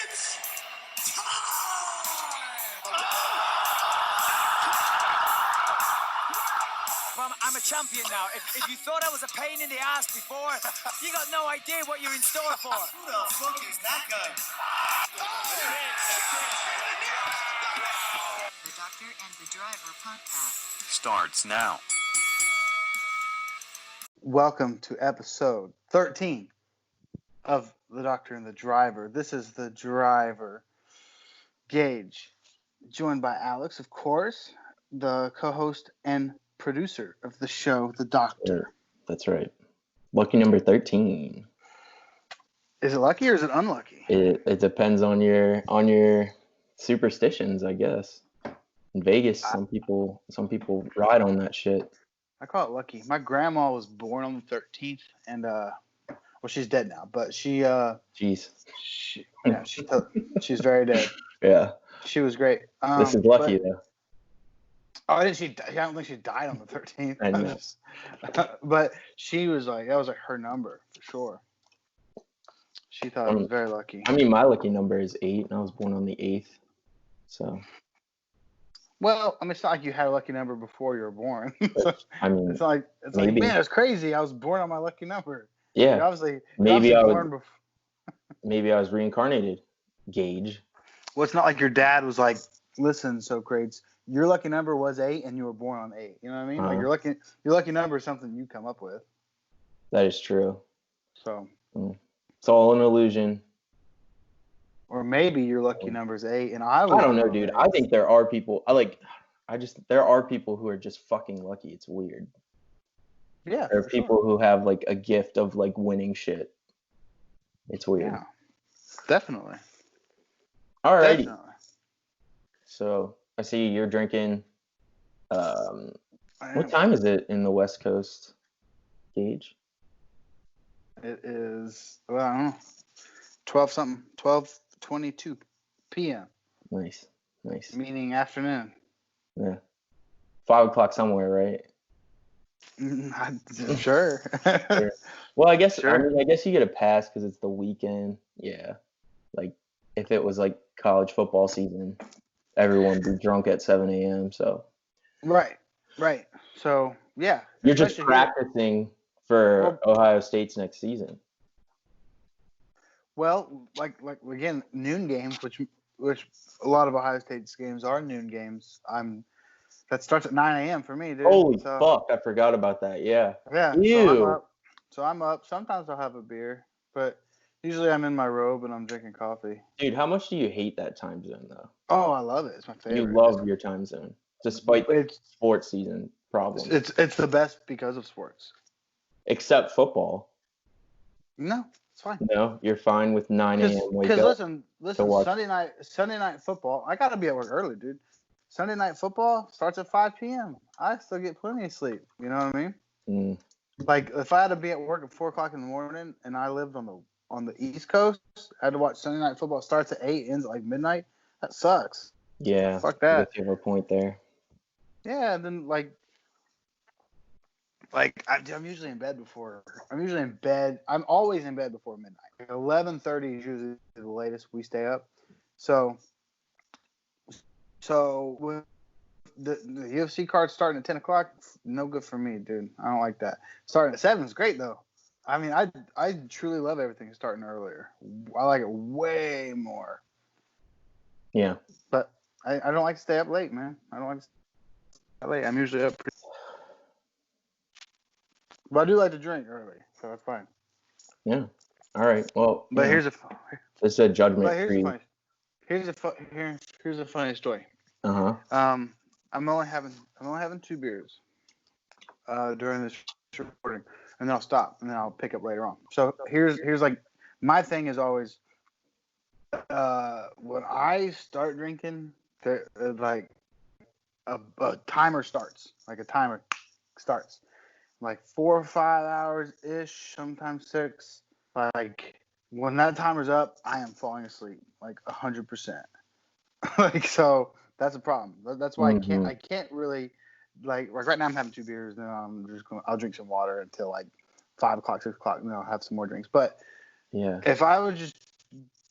It's time! I'm a champion now. If you thought I was a pain in the ass before, you got no idea what you're in store for. Who the fuck is that guy? The Doctor and the Driver podcast starts now. Welcome to episode 13 of The Doctor and the Driver. This is the driver, Gage, joined by Alex, of course, the co-host and producer of the show, The Doctor. That's right. Lucky number 13. Is it lucky or is it unlucky? It depends on your superstitions, I guess. In Vegas, some people ride on that shit. I call it lucky. My grandma was born on the 13th, and well, she's dead now, but she's very dead. Yeah. She was great. This is lucky though. Oh, I don't think she died on the 13th. I know. But she was like, that was like her number for sure. She thought it was very lucky. I mean, my lucky number is 8, and I was born on the 8th. So. Well, I mean, it's not like you had a lucky number before you were born. I mean, it's like, man, it's crazy. I was born on my lucky number. Yeah. Maybe I was reincarnated, Gage. Well, it's not like your dad was like, listen, so grades, your lucky number was 8 and you were born on 8. You know what I mean? Like your lucky number is something you come up with. That is true. So it's all an illusion. Or maybe your lucky number is 8 and I don't know, dude. I think there are people there are people who are just fucking lucky. It's weird. Yeah. There are people who have like a gift of like winning shit. It's weird. Yeah. Definitely. Alrighty. Definitely. So I see you're drinking. What time is it in the West Coast, Gage? It is, well, I don't know, 12:22 p.m. Nice. Meaning afternoon. Yeah. 5 o'clock somewhere, right? Sure. Well, I guess sure. I guess you get a pass because it's the weekend. Yeah. Like if it was like college football season, everyone would be drunk at 7 a.m. So. Right. So yeah. You're just practicing for Ohio State's next season. Well, like again, noon games, which a lot of Ohio State's games are noon games. That starts at 9 a.m. for me, dude. Holy fuck! I forgot about that. Yeah. Yeah. Ew. So I'm up. Sometimes I'll have a beer, but usually I'm in my robe and I'm drinking coffee. Dude, how much do you hate that time zone though? Oh, I love it. It's my favorite. You love your time zone, despite sports season problems. It's the best because of sports. Except football. No, it's fine. No, you're fine with 9 a.m. wake up. Because listen, Sunday night football. I gotta be at work early, dude. Sunday night football starts at 5 p.m. I still get plenty of sleep. You know what I mean? Like if I had to be at work at 4 o'clock in the morning and I lived on the East Coast, I had to watch Sunday night football. Starts at 8, ends at like midnight. That sucks. Yeah. Fuck that. You have a point there. Yeah, and then like I'm usually in bed before. I'm always in bed before midnight. 11:30 is usually the latest we stay up. So with the UFC card starting at 10 o'clock, no good for me, dude. I don't like that. Starting at 7 is great though. I mean, I truly love everything starting earlier. I like it way more. Yeah. But I don't like to stay up late, man. I don't like to stay up late. I'm usually up pretty. But I do like to drink early, so that's fine. Yeah. All right. Well, but here's a judgment free. Here's a funny story. I'm only having 2 beers during this recording, and then I'll stop, and then I'll pick up later on. So here's like my thing is always when I start drinking, like a timer starts, like 4 or 5 hours ish, sometimes 6. Like when that timer's up, I am falling asleep like 100%. Like so, that's a problem. That's why I can't really like right now I'm having 2 beers, then I'll drink some water until like 5 o'clock, 6 o'clock, have some more drinks. But Yeah. if I was just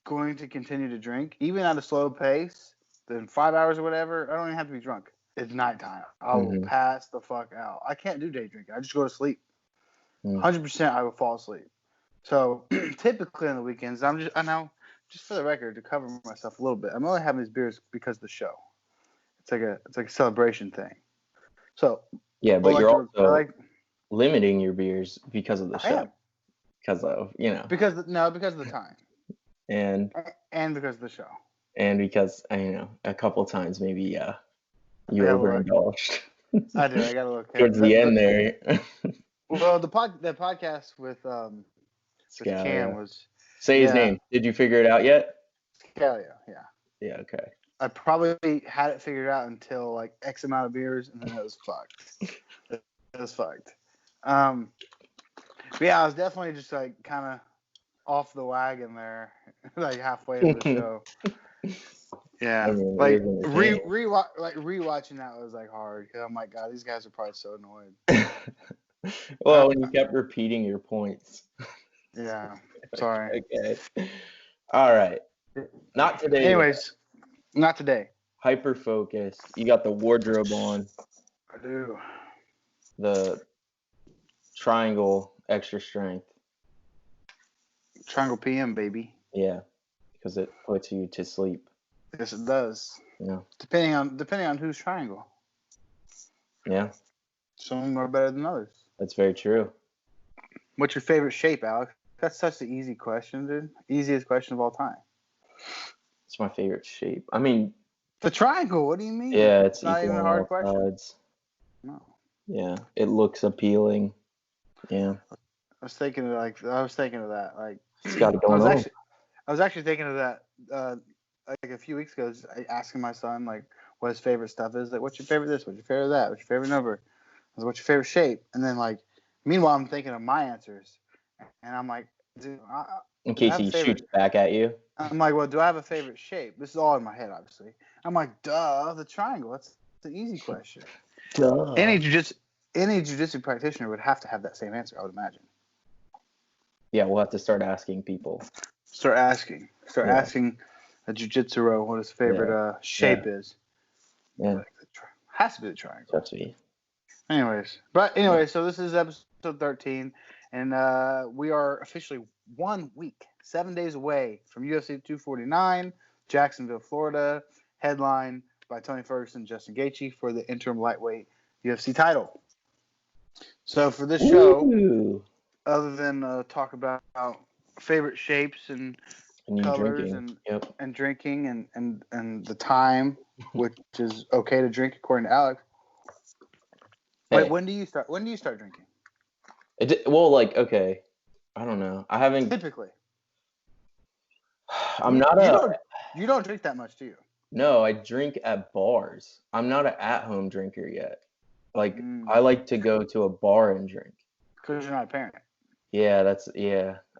going to continue to drink, even at a slow pace, then 5 hours or whatever, I don't even have to be drunk. It's nighttime. I will pass the fuck out. I can't do day drinking. I just go to sleep. 100% I will fall asleep. So typically on the weekends, just for the record, to cover myself a little bit, I'm only having these beers because of the show. It's like a celebration thing. So yeah, but you're also limiting your beers because of the show. Because of because of the time. And because of the show. And because a couple times maybe you overindulged. I do. I got a little towards the end there. Well, the podcast with Cam was. Say his name. Did you figure it out yet? Scalio, yeah. Yeah. Okay. I probably had it figured out until like X amount of beers, and then it was fucked. It was fucked. But yeah, I was definitely just like kind of off the wagon there, like halfway into the show. Yeah, I mean, like rewatching that was like hard. Oh my god, these guys are probably so annoyed. Well, when you kept repeating your points. Yeah, sorry. Okay. All right. Not today. Anyways, not today. Hyper focused. You got the wardrobe on. I do. The triangle extra strength. Triangle PM, baby. Yeah, because it puts you to sleep. Yes, it does. Yeah. Depending on whose triangle. Yeah. Some are better than others. That's very true. What's your favorite shape, Alex? That's such an easy question, dude. Easiest question of all time. It's my favorite shape. I mean, the triangle. What do you mean? Yeah, it's not even a hard question. Sides. No. Yeah, it looks appealing. Yeah. I was thinking of that. Like, it's got it going on. I was actually thinking of that like a few weeks ago, asking my son like what his favorite stuff is. Like, what's your favorite this? What's your favorite that? What's your favorite number? I was, what's your favorite shape? And then like, meanwhile, I'm thinking of my answers, and I'm like, dude, in case he shoots back at you. I'm like, well, do I have a favorite shape? This is all in my head, obviously. I'm like, duh, the triangle. That's an easy question. Duh. Any jiu-jitsu practitioner would have to have that same answer, I would imagine. Yeah, we'll have to start asking people. Start asking a jiu-jitsu what his favorite shape is. Yeah. Like, has to be the triangle. That's me. Anyway, so this is episode 13, and we are officially 1 week, 7 days away from UFC 249, Jacksonville, Florida, headlined by Tony Ferguson and Justin Gaethje for the interim lightweight UFC title. So for this show, other than talk about favorite shapes and colors and drinking and the time, which is okay to drink according to Alex. Wait, when do you start drinking? Okay. I don't know. I haven't typically. I'm not you don't drink that much, do you? No, I drink at bars. I'm not an at-home drinker yet. Like I like to go to a bar and drink. Because you're not a parent. Yeah,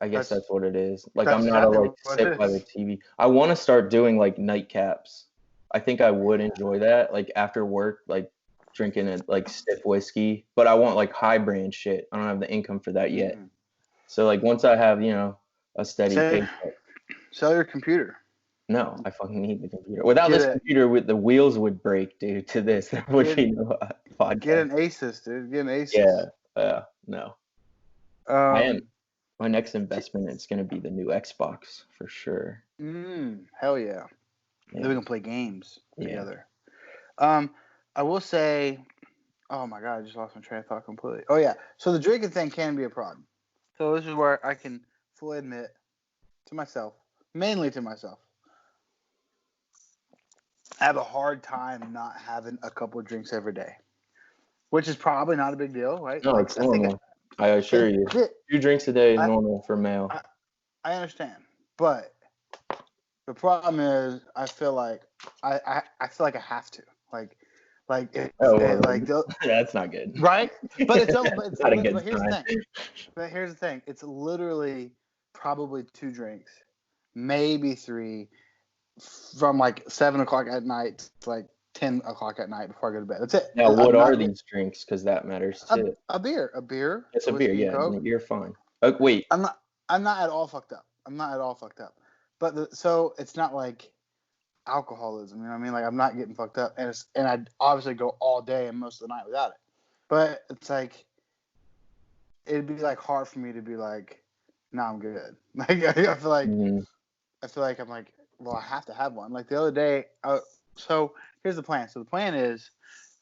I guess that's what it is. Like I'm not sit by the TV. I want to start doing like nightcaps. I think I would enjoy that. Like after work, like drinking a like stiff whiskey, but I want like high brand shit. I don't have the income for that yet. So like once I have, a steady paycheck. Sell your computer. No, I fucking need the computer. Without this computer, the wheels would break, dude. To this, there would be no podcast. Get an Asus, dude. Get an Asus. Yeah. No. I am. My next investment is going to be the new Xbox for sure. Hell yeah. Then we can play games together. I will say, oh my god, I just lost my train of thought completely. Oh yeah, so the drinking thing can be a problem. So this is where I can fully admit to myself, mainly to myself, I have a hard time not having a couple of drinks every day, which is probably not a big deal, right? No, it's normal. I assure you. 2 drinks a day is normal for male. I understand, but the problem is I feel like I feel like I have to that's not good, right? But it's not a good but here's the thing. But here's the thing. It's literally probably 2 drinks, maybe 3, from like 7 o'clock at night to like 10 o'clock at night before I go to bed. That's it. Now, what I'm are not these drinks? Because that matters a, too. a beer, a beer. It's a beer, whiskey and yeah. Coke. You're fine. Wait. I'm not at all fucked up. I'm not at all fucked up. But so it's not like alcoholism. You know what I mean? Like I'm not getting fucked up, and I obviously go all day and most of the night without it. But it's like it'd be like hard for me to be like, no, I'm good. Like I feel like I'm like, well, I have to have one. Like the other day, so here's the plan. So the plan is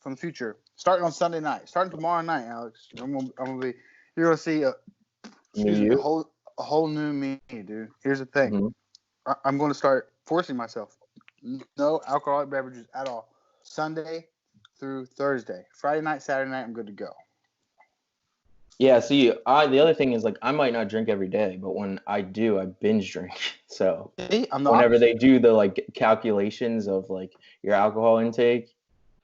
from the future, starting on Sunday night, starting tomorrow night, Alex. You're gonna see a whole new me, dude. Here's the thing. I'm going to start forcing myself. No alcoholic beverages at all. Sunday through Thursday. Friday night, Saturday night, I'm good to go. Yeah, see, the other thing is, like, I might not drink every day, but when I do, I binge drink. So whenever they do the, like, calculations of, like, your alcohol intake,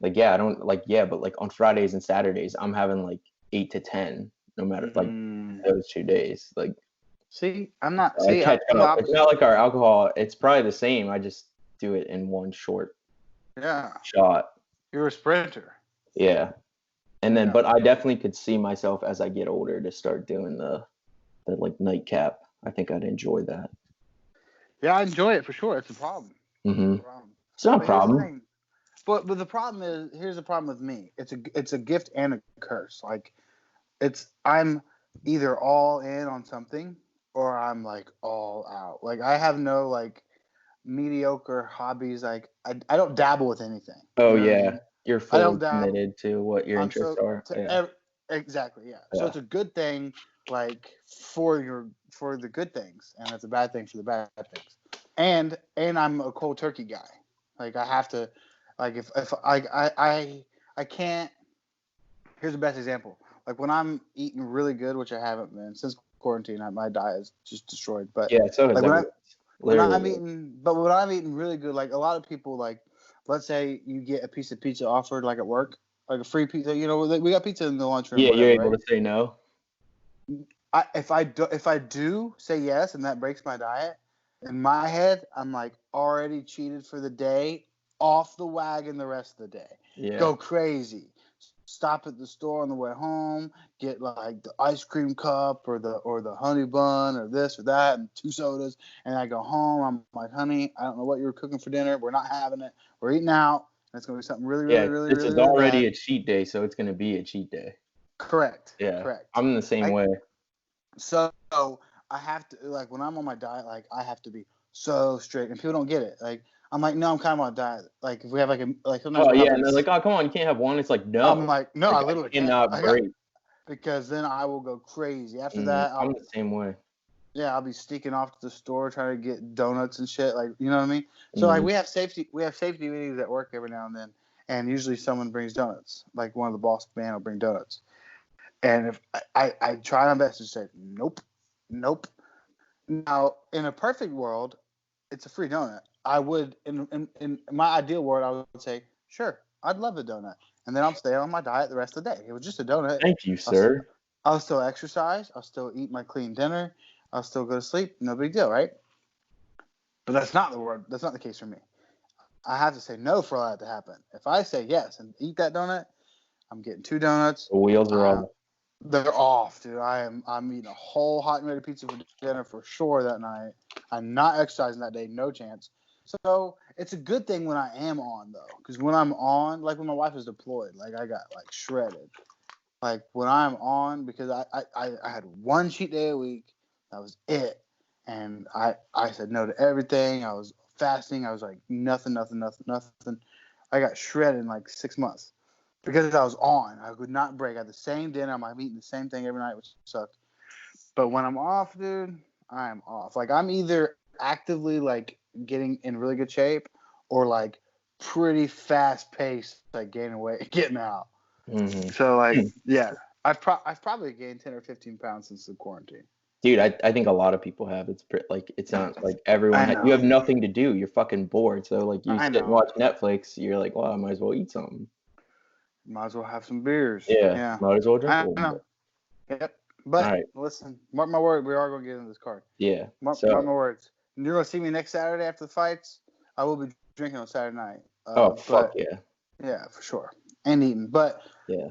like, yeah, I don't, like, yeah, but, like, on Fridays and Saturdays, I'm having, like, 8 to 10, no matter, like, those 2 days. Like, see, I'm not, I catch up. It's not like our alcohol, it's probably the same. I just do it in one short shot. You're a sprinter. Yeah. And then, but I definitely could see myself as I get older to start doing the like nightcap. I think I'd enjoy that. Yeah, I enjoy it for sure. It's a problem. It's not a problem. But the problem is, here's the problem with me. It's a gift and a curse. Like, I'm either all in on something or I'm like all out. Like I have no like mediocre hobbies. Like I don't dabble with anything. Oh yeah. I mean? You're fully committed to what your interests are. Exactly, yeah. So it's a good thing, like for the good things, and it's a bad thing for the bad things. And I'm a cold turkey guy. Like I have to, like if I can't. Here's the best example. Like when I'm eating really good, which I haven't been since quarantine, my diet is just destroyed. But yeah, so like when I'm eating really good, like a lot of people like. Let's say you get a piece of pizza offered, like at work, like a free pizza. You know, we got pizza in the lunchroom. Yeah, you're able to say no. If I do say yes, and that breaks my diet, in my head, I'm like already cheated for the day, off the wagon the rest of the day. Yeah. Go crazy. Stop at the store on the way home, get like the ice cream cup or the honey bun or this or that and 2 sodas, and I go home. I'm like, honey, I don't know what you were cooking for dinner. We're not having it. We're eating out. And it's gonna be something really this is already a cheat day, so it's gonna be a cheat day. Correct. Yeah. Correct. I'm in the same way. So I have to like when I'm on my diet, like I have to be so strict, and people don't get it. Like I'm like, no, I'm kind of on a diet. Like if we have sometimes. Oh yeah, and they're like, oh come on, you can't have one. It's like no. I'm like, no, like, I literally cannot break. Because then I will go crazy. After that, I'm the same way. Yeah, I'll be sneaking off to the store trying to get donuts and shit. Like, you know what I mean? So like we have safety meetings at work every now and then, and usually someone brings donuts. Like one of the boss man will bring donuts, and if I try my best to say nope. Now in a perfect world, it's a free donut. I would in my ideal world, I would say sure, I'd love a donut, and then I'll stay on my diet the rest of the day. It was just a donut. Thank you, sir. I'll still exercise. I'll still eat my clean dinner. I'll still go to sleep. No big deal, right? But that's not the case for me. I have to say no for all that to happen. If I say yes and eat that donut, I'm getting 2 donuts. The wheels are off. They're off, dude. I'm eating a whole hot and ready pizza for dinner for sure that night. I'm not exercising that day, no chance. So it's a good thing when I am on though, because when I'm on, like when my wife was deployed, like I got like shredded. Like when I'm on, because I had 1 cheat day a week. That was it. And I said no to everything. I was fasting. I was like nothing. I got shredded in like 6 months because I was on. I could not break. I had the same dinner. I'm eating the same thing every night, which sucked. But when I'm off, dude, I am off. Like I'm either actively like getting in really good shape or like pretty fast paced, like gaining weight, getting out. Mm-hmm. So like, yeah, I've probably gained 10 or 15 pounds since the quarantine. Dude, I think a lot of people have. It's not like everyone. You have nothing to do. You're fucking bored. So like you sit and watch Netflix. You're like, well, I might as well eat something. Might as well have some beers. Yeah. Might as well drink a little bit. Yep. But listen, mark my word, we are going to get into this card. Yeah. Mark my words. You're going to see me next Saturday after the fights. I will be drinking on Saturday night. Fuck yeah. Yeah, for sure. And eating. But Yeah.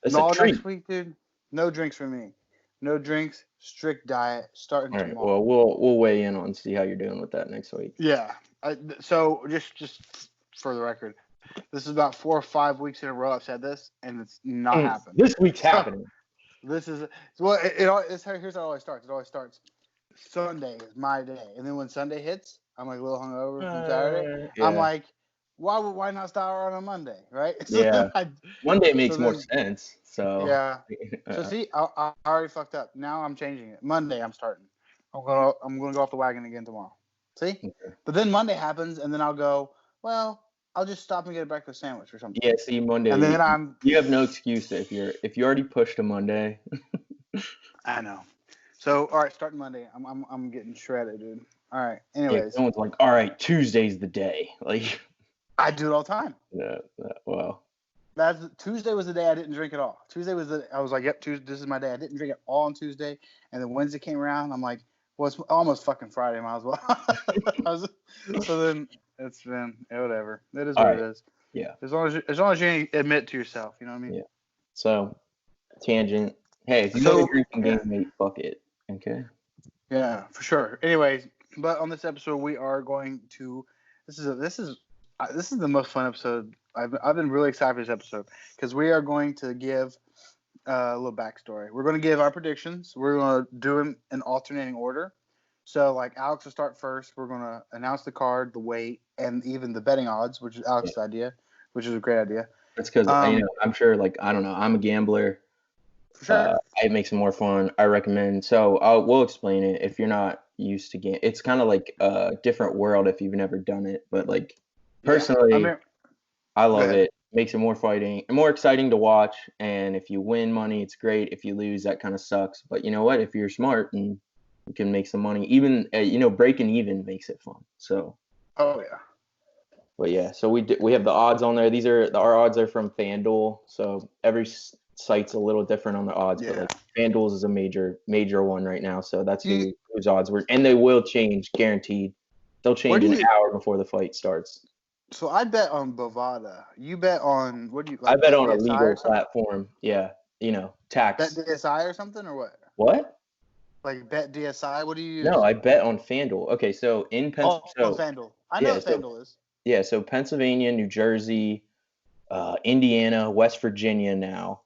It's all a treat. next week, dude, no drinks for me. No drinks, strict diet, starting All right. tomorrow. Well, we'll weigh in on see how you're doing with that next week. Yeah. So just for the record, this is about 4 or 5 weeks in a row I've said this, and it's not happened. This week's happening. This is here's how it always starts. It always starts. Sunday is my day, and then when Sunday hits, I'm like a little hungover from Saturday. Yeah. I'm like, why not start on a Monday, right? Yeah. Monday makes more sense. So yeah. So see, I already fucked up. Now I'm changing it. Monday I'm starting. I'm gonna go off the wagon again tomorrow. See? Okay. But then Monday happens, and then I'll go. Well, I'll just stop and get a breakfast sandwich or something. Yeah. See, Monday. And then you have no excuse if you already pushed a Monday. I know. So all right, starting Monday, I'm getting shredded, dude. All right. Anyways, no one's like, all right, Tuesday's the day. Like, I do it all the time. Yeah. Well. Tuesday was the day I didn't drink at all. I was like, yep, Tuesday, this is my day. I didn't drink at all on Tuesday, and then Wednesday came around. I'm like, well, it's almost fucking Friday. Might as well. So then it's been whatever. It is what it is. Yeah. As long as you admit to yourself, you know what I mean. Yeah. So, tangent. Hey, if you know you're drinking game, mate, fuck it. Okay. Yeah, for sure. Anyways, but on this episode, we are going to. This is the most fun episode. I've been really excited for this episode because we are going to give a little backstory. We're going to give our predictions. We're going to do them in alternating order. So, like, Alex will start first. We're going to announce the card, the weight, and even the betting odds, which is Alex's idea, which is a great idea. That's because I'm sure, like, I don't know, I'm a gambler. For sure. It makes it more fun. I recommend. So we'll explain it if you're not used to game. It's kind of like a different world if you've never done it. But like personally, I love it. Makes it more exciting to watch. And if you win money, it's great. If you lose, that kind of sucks. But you know what? If you're smart and you can make some money, even breaking even makes it fun. So. Oh yeah. But yeah, so we have the odds on there. Our odds are from FanDuel. So every site's a little different on the odds, but like FanDuel's is a major one right now. So that's whose odds were, and they will change, guaranteed. They'll change an hour before the fight starts. So I bet on Bovada. You bet on what do you? Like, I bet on a legal platform. Yeah, tax. Bet DSI or something or what? What? Like bet DSI? What do you use? No, I bet on FanDuel. Okay, so in Pennsylvania. Oh, FanDuel. I know what FanDuel is. Yeah, so Pennsylvania, New Jersey, Indiana, West Virginia now.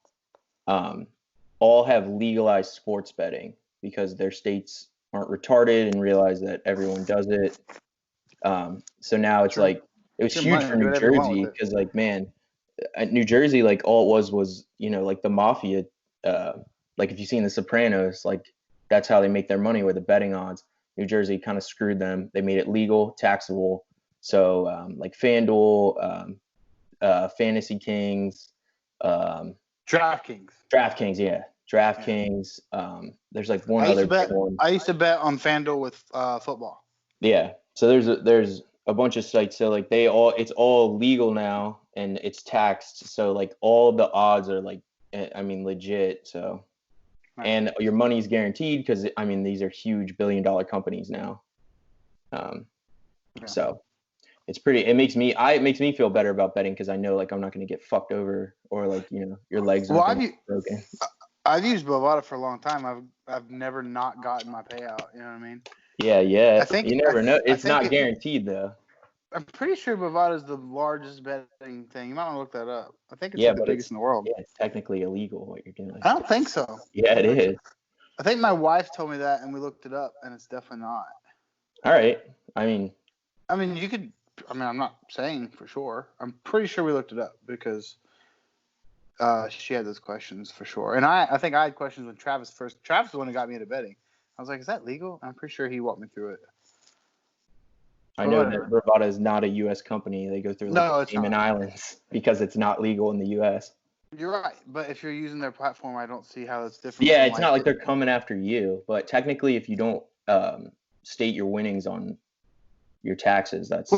All have legalized sports betting because their states aren't retarded and realize that everyone does it. So now it's like it was huge for New Jersey because like man, New Jersey like all it was like the mafia. Like if you've seen The Sopranos, like that's how they make their money with the betting odds. New Jersey kind of screwed them. They made it legal, taxable. So like FanDuel, Fantasy Kings. DraftKings, yeah. DraftKings. There's like one other big one. I used to bet on FanDuel with football. Yeah. So there's a bunch of sites. So like it's all legal now and it's taxed. So like all the odds are like, I mean, legit. So, and your money's guaranteed because I mean these are huge billion-dollar companies now. So. It makes me feel better about betting because I know like I'm not going to get fucked over or like your legs are broken. I've used Bovada for a long time. I've never not gotten my payout. You know what I mean? Yeah. I think you never know. It's not guaranteed though. I'm pretty sure Bovada is the largest betting thing. You might want to look that up. I think it's the biggest in the world. Yeah, it's technically illegal what you're doing. I don't think so. Yeah, it is. I think my wife told me that, and we looked it up, and it's definitely not. All right. I mean, you could. I'm not saying for sure. I'm pretty sure we looked it up because she had those questions for sure. And I think I had questions when Travis first. Travis is the one who got me into betting. I was like, is that legal? I'm pretty sure he walked me through it. I know that Bovada is not a U.S. company. They go through the Cayman Islands because it's not legal in the U.S. You're right. But if you're using their platform, I don't see how it's different. Yeah, it's not like they're coming after you. But technically, if you don't state your winnings on your taxes, that's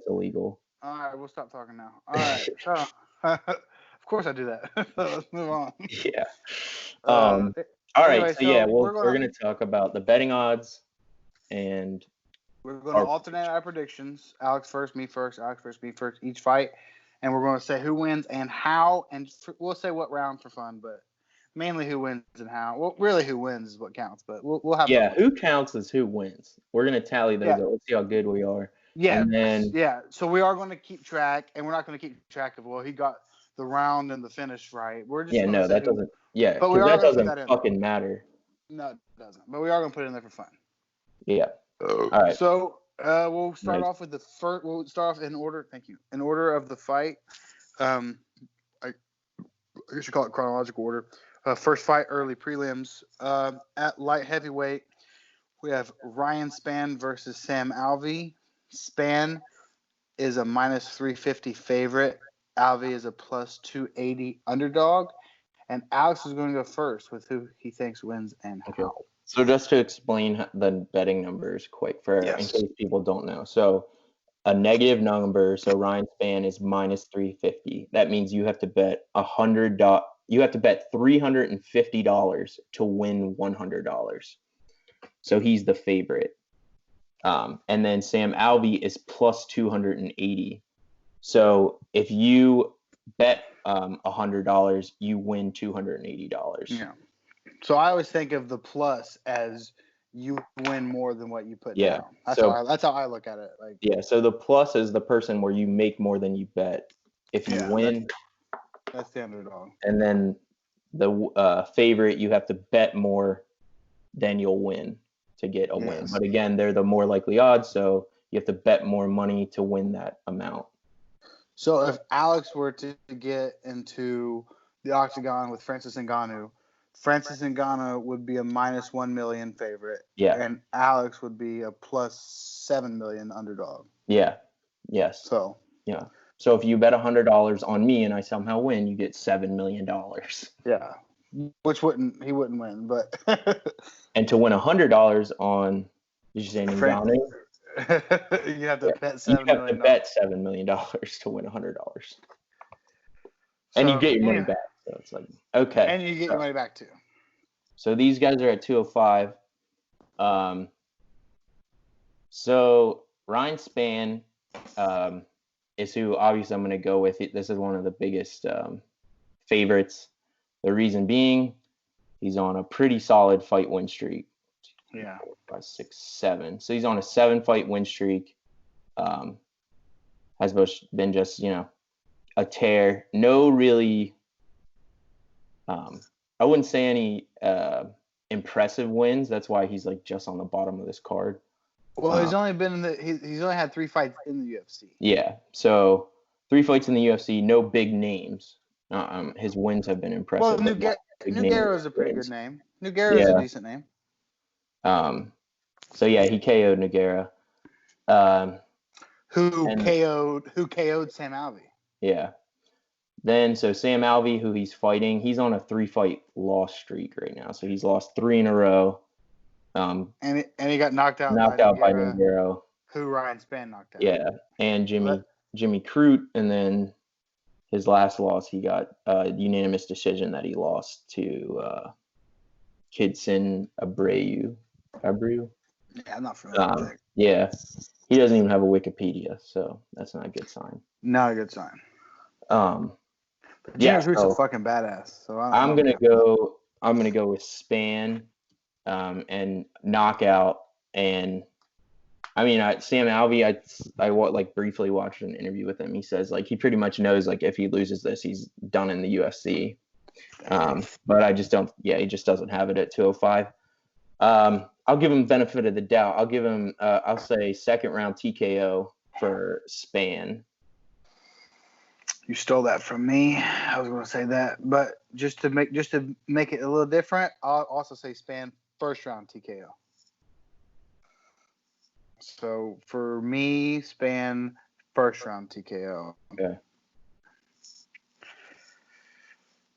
illegal. All right, we'll stop talking now. All right, so, of course I do that. Let's move on. Yeah. All right. So yeah, we're gonna talk about the betting odds, and we're gonna alternate our predictions. Alex first, me first. Alex first, me first. Each fight. and we're going to say who wins and how, and we'll say what round for fun, but mainly who wins and how. Well, really, who wins is what counts, but we'll have Yeah, fun. who counts as who wins. We're gonna tally those up. Let's see how good we are. Yeah, And then yeah. So we are going to keep track, and we're not going to keep track of he got the round and the finish right. We're just going to say that doesn't. Yeah, but we because are that going to put doesn't that in. fucking matter. No, it doesn't. But we are going to put it in there for fun. Yeah. All right. So we'll start off with the first. We'll start off in order. Thank you. In order of the fight. I guess you call it chronological order. First fight, early prelims. At light heavyweight, we have Ryan Spann versus Sam Alvey. Spann is a minus 350 favorite. Alvey is a plus 280 underdog. And Alex is going to go first with who he thinks wins and how. Okay. So just to explain the betting numbers quick in case people don't know. So a negative number, so Ryan Spann is minus 350. That means you have to bet $100. You have to bet $350 to win $100. So he's the favorite. And then Sam Alvey is plus 280. So if you bet $100, you win $280. Yeah. So I always think of the plus as you win more than what you put down. That's how I look at it. So the plus is the person where you make more than you bet. If you win, that's the underdog. And then the favorite, you have to bet more than you'll win to get a win. But again, they're the more likely odds, so you have to bet more money to win that amount. So if Alex were to get into the octagon with Francis Ngannou would be a minus 1 million favorite. Yeah. And Alex would be a plus 7 million underdog. Yeah. Yes. So. Yeah. So if you bet $100 on me and I somehow win, you get $7 million. Yeah. Which he wouldn't win, but. And to win $100 on, did you say Ngannou? You have to bet $7 million. You have to bet $7 million to win $100. And you get your money back. So it's like, okay. And you get your money back too. So these guys are at 205. So Ryan Spann is who obviously I'm going to go with. This is one of the biggest favorites. The reason being, he's on a pretty solid fight win streak. Yeah. 4, 5, 6, 7. So he's on a 7-fight win streak. Has been just, a tear. No really, I wouldn't say any impressive wins. That's why he's like just on the bottom of this card. Well, he's only been he's only had 3 fights in the UFC. Yeah. So 3 fights in the UFC, no big names. His wins have been impressive. Well, Nogueira is a pretty good name. Nogueira is a decent name. So yeah, he KO'd Nogueira. Who KO'd Sam Alvey. Yeah. Then so Sam Alvey, who he's fighting, he's on a 3-fight loss streak right now. So he's lost 3 in a row. And he got knocked out by Nogueira. Who Ryan Spann knocked out. Yeah. And Jimmy Crute, and then his last loss, he got a unanimous decision that he lost to Kidson Abreu. Yeah, I'm not familiar with that. Yeah. He doesn't even have a Wikipedia, so that's not a good sign. Not a good sign. Jimmy Crute's a fucking badass. So I'm gonna go with Spann and knockout. And I mean, Sam Alvey, I briefly watched an interview with him. He says he pretty much knows if he loses this, he's done in the UFC. But I just don't. Yeah, he just doesn't have it at 205. I'll give him benefit of the doubt. I'll give him. I'll say second round TKO for Spann. You stole that from me. I was going to say that, but just to make it a little different, I'll also say Spann first round TKO. So for me, Spann first round TKO. Okay.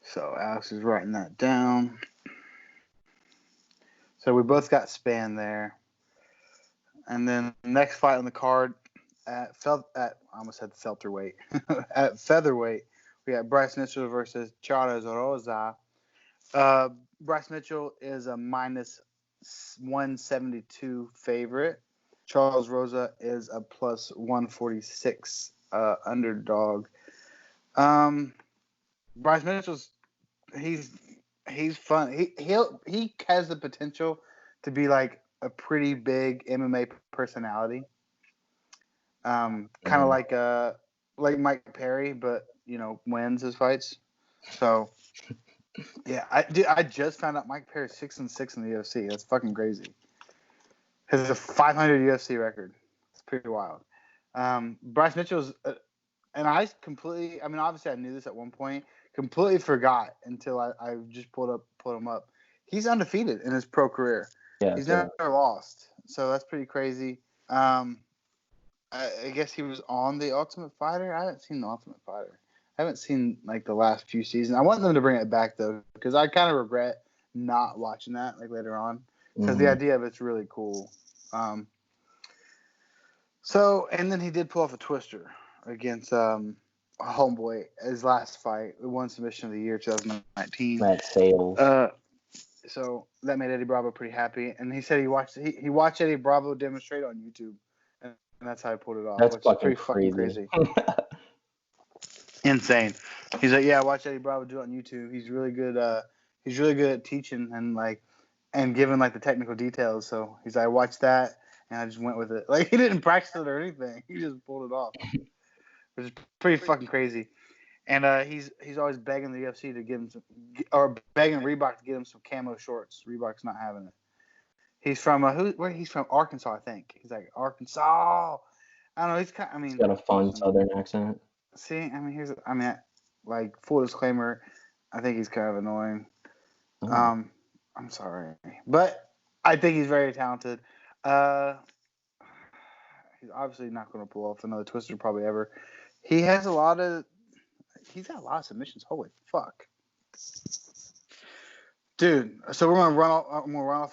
So Alex is writing that down. So we both got Spann there. And then next fight on the card I almost said welterweight. At featherweight, we got Bryce Mitchell versus Charles Rosa. Bryce Mitchell is a minus 172 favorite. Charles Rosa is a plus 146 underdog. Bryce Mitchell's he's fun. He has the potential to be like a pretty big MMA personality. Kind of like Mike Perry, but wins his fights. So yeah, I just found out Mike Perry's 6-6 in the UFC. That's fucking crazy. Has a 500 UFC record. It's pretty wild. Bryce Mitchell's, and I completely. I mean, obviously, I knew this at one point. Completely forgot until I just pulled him up. He's undefeated in his pro career. Yeah, He's never lost. So that's pretty crazy. I guess he was on The Ultimate Fighter. I haven't seen The Ultimate Fighter. I haven't seen like the last few seasons. I want them to bring it back though, because I kind of regret not watching that like later on, because the idea of it's really cool. So, and then he did pull off a twister against Homeboy, his last fight, the one submission of the year, 2019. Matt Sales. So that made Eddie Bravo pretty happy, and he said he watched Eddie Bravo demonstrate on YouTube, and that's how he pulled it off. That's which is pretty crazy. Insane. He's like, yeah, watch Eddie Bravo do it on YouTube. He's really good. He's really good at teaching and giving like the technical details. So he's like, I watched that. And I just went with it. Like, he didn't practice it or anything. He just pulled it off. Which is pretty fucking crazy. And he's always begging the UFC to give him or begging Reebok to get him some camo shorts. Reebok's not having it. He's from he's from Arkansas, I think. He's like Arkansas. I don't know. He's got a fun Southern accent. See, I mean, like full disclaimer, I think he's kind of annoying. I'm sorry, but I think he's very talented. He's obviously not going to pull off another twister probably ever. He's got a lot of submissions. Holy fuck, dude! So we're gonna run off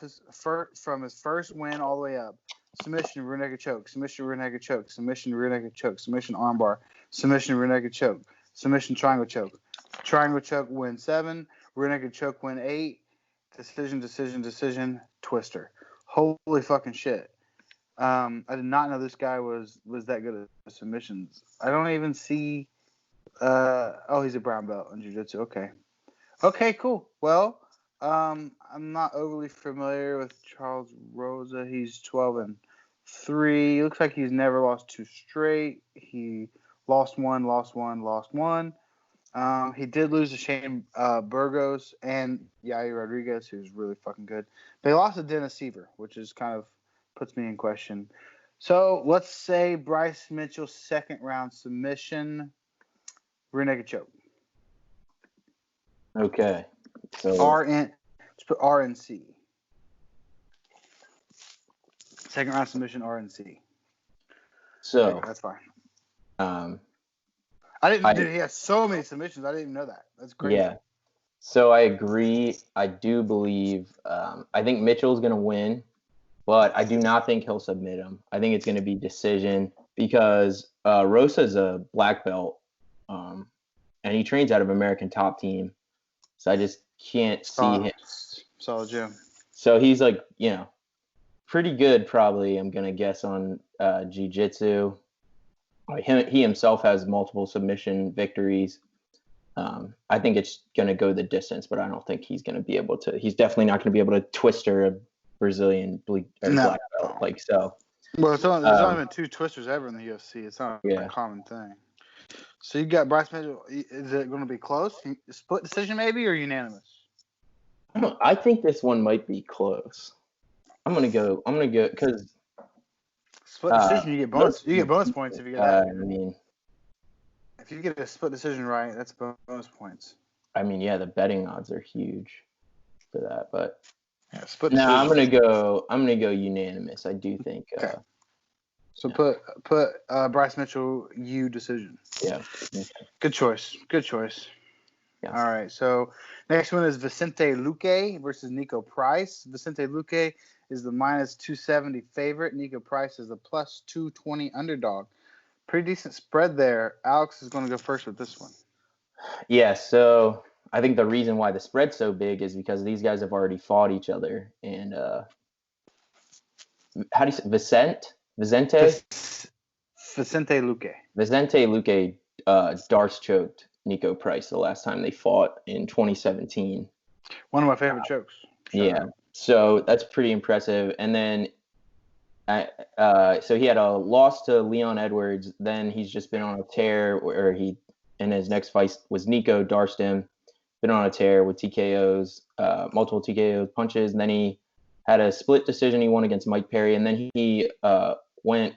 from his first win all the way up. Submission, rear naked choke. Submission, rear naked choke. Submission, rear naked choke. Submission, armbar. Submission, rear naked choke. Submission, triangle choke. Triangle choke, win 7. Rear naked choke, win 8. Decision. Twister. Holy fucking shit. I did not know this guy was that good at submissions. I don't even see. He's a brown belt in jiu-jitsu. Okay, cool. Well, I'm not overly familiar with Charles Rosa. He's 12-3. Looks like he's never lost 2 straight. He lost one. He did lose to Shane Burgos and Yair Rodriguez, who's really fucking good. They lost to Dennis Seaver, which is kind of puts me in question. So let's say Bryce Mitchell, second round submission, rear naked choke. Okay. So let's put RNC. Second round submission, RNC. So okay, that's fine. Dude, he has so many submissions. I didn't even know that. That's crazy. Yeah. So I agree. I do believe. I think Mitchell's going to win, but I do not think he'll submit him. I think it's going to be decision because Rosa's a black belt, and he trains out of American Top Team. So I just can't see him. Solid gym. So he's like, pretty good probably, I'm going to guess, on jiu-jitsu. He himself has multiple submission victories. I think it's going to go the distance, but I don't think he's going to be able to. He's definitely not going to be able to twister a Brazilian black belt like so. Well, there's only been 2 twisters ever in the UFC. It's not a common thing. So you got Bryce Mitchell. Is it going to be close? Split decision maybe or unanimous? I think this one might be close. I'm gonna go because split decision. You get bonus. You get bonus points if you get that. I mean, if you get a split decision right, that's bonus points. I mean, yeah, the betting odds are huge for that, but split decision. I'm gonna go unanimous. I do think. Okay. So put Bryce Mitchell decision. Yeah. Good choice. Yeah. All right. So next one is Vicente Luque versus Nico Price. Vicente Luque is the -270 favorite. Nico Price is the +220 underdog. Pretty decent spread there. Alex is going to go first with this one. Yeah. So I think the reason why the spread's so big is because these guys have already fought each other. And how do you say Vicente Luque? Vicente Luque. Vicente Luque Darce choked Nico Price the last time they fought in 2017. One of my favorite chokes. Yeah. So that's pretty impressive. And then so he had a loss to Leon Edwards. Then he's just been on a tear where in his next fight was Nico, darsed him. Been on a tear with TKOs, multiple TKO punches. And then he had a split decision he won against Mike Perry. And then he went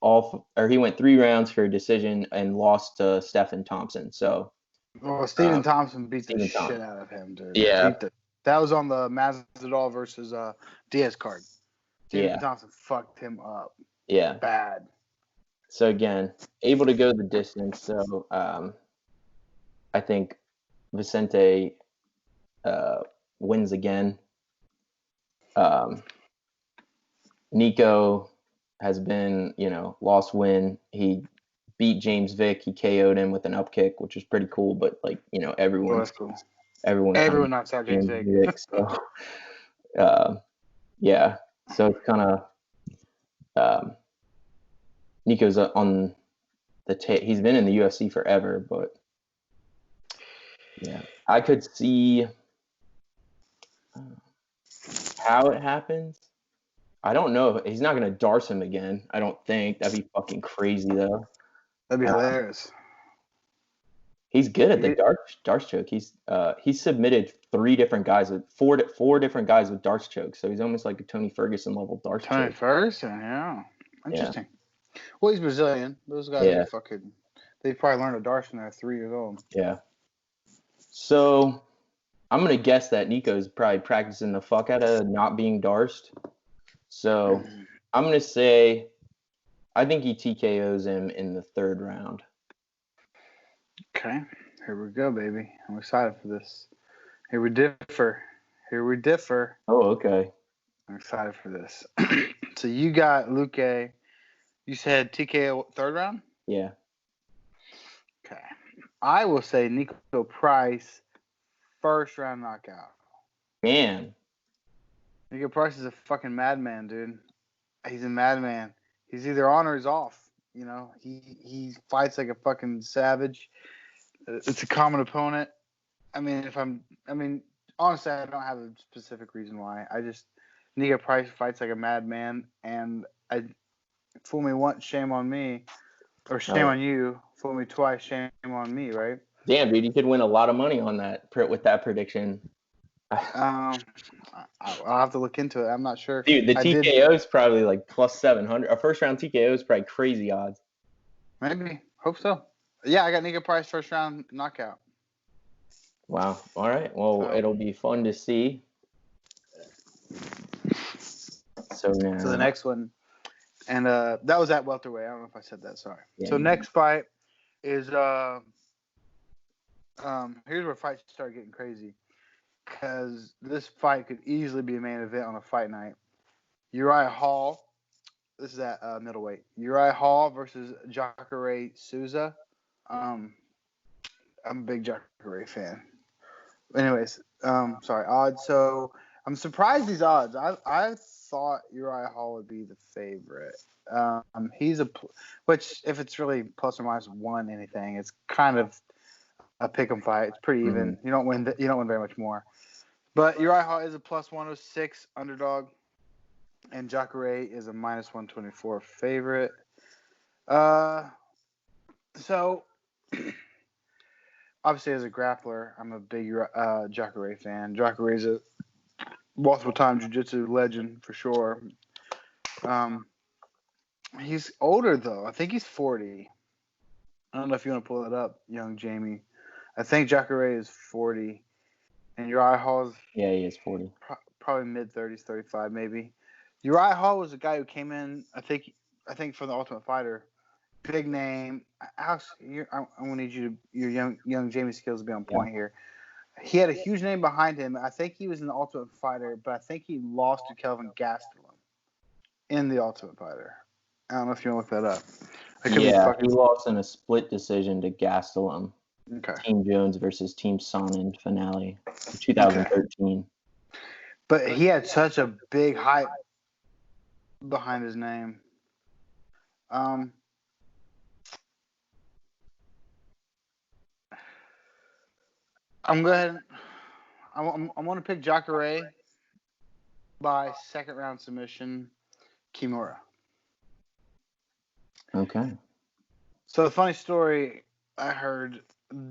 3 rounds for a decision and lost to Stephen Thompson. So, Stephen Thompson beat the shit out of him, dude. Yeah. That was on the Masvidal versus Diaz card. Stephen Thompson fucked him up. Yeah. Bad. So again, able to go the distance. So I think Vicente wins again. Nico has been, lost win. He beat James Vick. He KO'd him with an up kick, which was pretty cool. But everyone, that's cool. Everyone knocks out James Vick. So, yeah. So it's kind of Nico's on the he's been in the UFC forever, but yeah, I could see how it happens. I don't know. He's not going to darce him again. I don't think. That'd be fucking crazy, though. That'd be hilarious. He's good at the darce choke. He's submitted 3 different guys with 4 different guys with darce choke. So he's almost like a Tony Ferguson level darce choke. Tony Ferguson, yeah. Interesting. Yeah. Well, he's Brazilian. Those guys are fucking. They probably learned a darce when they're 3 years old. Yeah. So I'm gonna guess that Nico's probably practicing the fuck out of not being darced. So I'm gonna say I think he TKOs him in the 3rd round. Okay, here we go, baby. I'm excited for this. Here we differ. Oh, okay. I'm excited for this. So you got Luque. You said TKO 3rd round? Yeah. Okay. I will say Nico Price 1st round knockout. Man. Nico Price is a fucking madman, dude. He's a madman. He's either on or he's off. He fights like a fucking savage. It's a common opponent. Honestly, I don't have a specific reason why. Nico Price fights like a madman, and fool me once, shame on me, or shame on you. Fool me twice, shame on me, right? Damn, dude, you could win a lot of money on that with that prediction. I'll have to look into it. I'm not sure. Dude, the TKO is probably like plus 700. A 1st round TKO is probably crazy odds. Maybe. Hope so. Yeah, I got Nico Price 1st round knockout. Wow. All right. Well, it'll be fun to see. So the next one, and that was at welterweight. I don't know if I said that. Sorry. Yeah, so next fight is here's where fights start getting crazy, because this fight could easily be a main event on a fight night. Uriah Hall. This is at middleweight. Uriah Hall versus Jacare Souza. I'm a big Jacare fan. Anyways, sorry, odds. So I'm surprised these odds. I thought Uriah Hall would be the favorite. Which if it's really plus or minus 1 anything, it's kind of a pick'em fight. It's pretty even. You don't win very much more. But Uriah Hall is a plus 106 underdog, and Jacare is a minus 124 favorite. So obviously as a grappler, I'm a big Jacare fan. Jacare is a multiple-time jiu-jitsu legend for sure. He's older though. I think he's 40. I don't know if you want to pull it up, young Jamie. I think Jacare is 40, and Uriah Hall is he is 40. Probably mid-30s, 35 maybe. Uriah Hall was a guy who came in, I think from the Ultimate Fighter. Big name. Alex, I'm gonna need your young Jamie skills to be on point here. He had a huge name behind him. I think he was in the Ultimate Fighter, but I think he lost to Kelvin Gastelum in the Ultimate Fighter. I don't know if you want to look that up. He lost in a split decision to Gastelum. Okay. Team Jones versus Team Sonnen finale in 2013. Okay. But he had such a big hype behind his name. I'm going. I'm going to pick Jacare by second round submission, Kimura. Okay. So the funny story I heard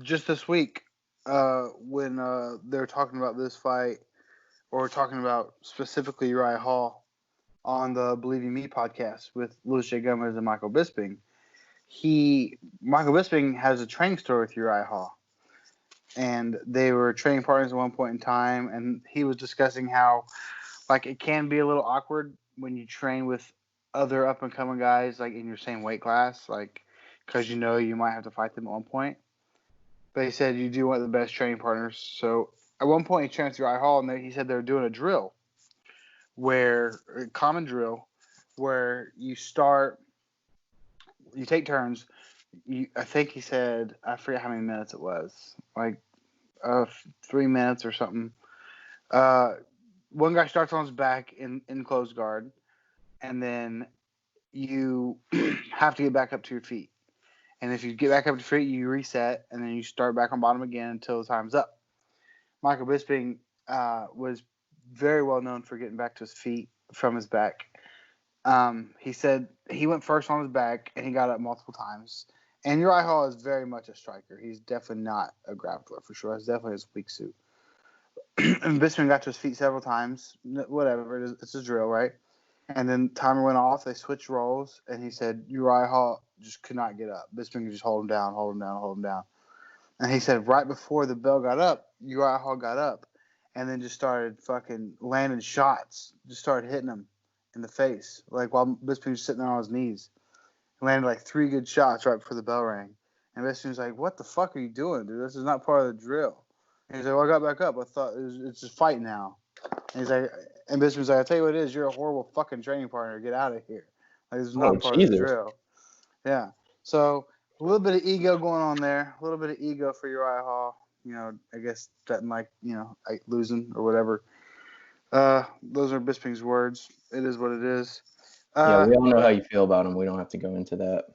just this week when they were talking about this fight, or talking about specifically Uriah Hall on the Believing Me podcast with Louis J. Gomez and Michael Bisping. Michael Bisping has a training story with Uriah Hall, and they were training partners at one point in time, and he was discussing how like it can be a little awkward when you train with other up and coming guys like in your same weight class, like because you know you might have to fight them at one point. But he said you do want the best training partners. So at one point he trained with Uriah Hall, and he said they were doing a drill, a common drill, where you take turns. I think he said, I forget how many minutes it was, like 3 minutes or something. One guy starts on his back in closed guard, and then you have to get back up to your feet. And if you get back up to your feet, you reset, and then you start back on bottom again until the time's up. Michael Bisping was very well known for getting back to his feet from his back. He said he went first on his back, and he got up multiple times. And Uriah Hall is very much a striker. He's definitely not a grappler for sure. That's definitely his weak suit. And Bisping got to his feet several times. Whatever, it's a drill, right? And then timer went off. They switched roles, and he said Uriah Hall just could not get up. Bisping could just hold him down, hold him down, hold him down. And he said right before the bell got up, Uriah Hall got up, and then just started fucking landing shots. Just started hitting him in the face, like while Bisping was sitting there on his knees. He landed like 3 good shots right before the bell rang. And Bisping was like, "What the fuck are you doing, dude? This is not part of the drill." And he's like, "Well, I got back up. I thought it's just fight now." And he's like, and Bisping's like, "I tell you what it is. You're a horrible fucking training partner. Get out of here. Like, this is not part of the drill." Yeah. So a little bit of ego going on there. A little bit of ego for Uriah Hall. You know, I guess doesn't like, losing or whatever. Those are Bisping's words. It is what it is. Yeah, we all know how you feel about him. We don't have to go into that.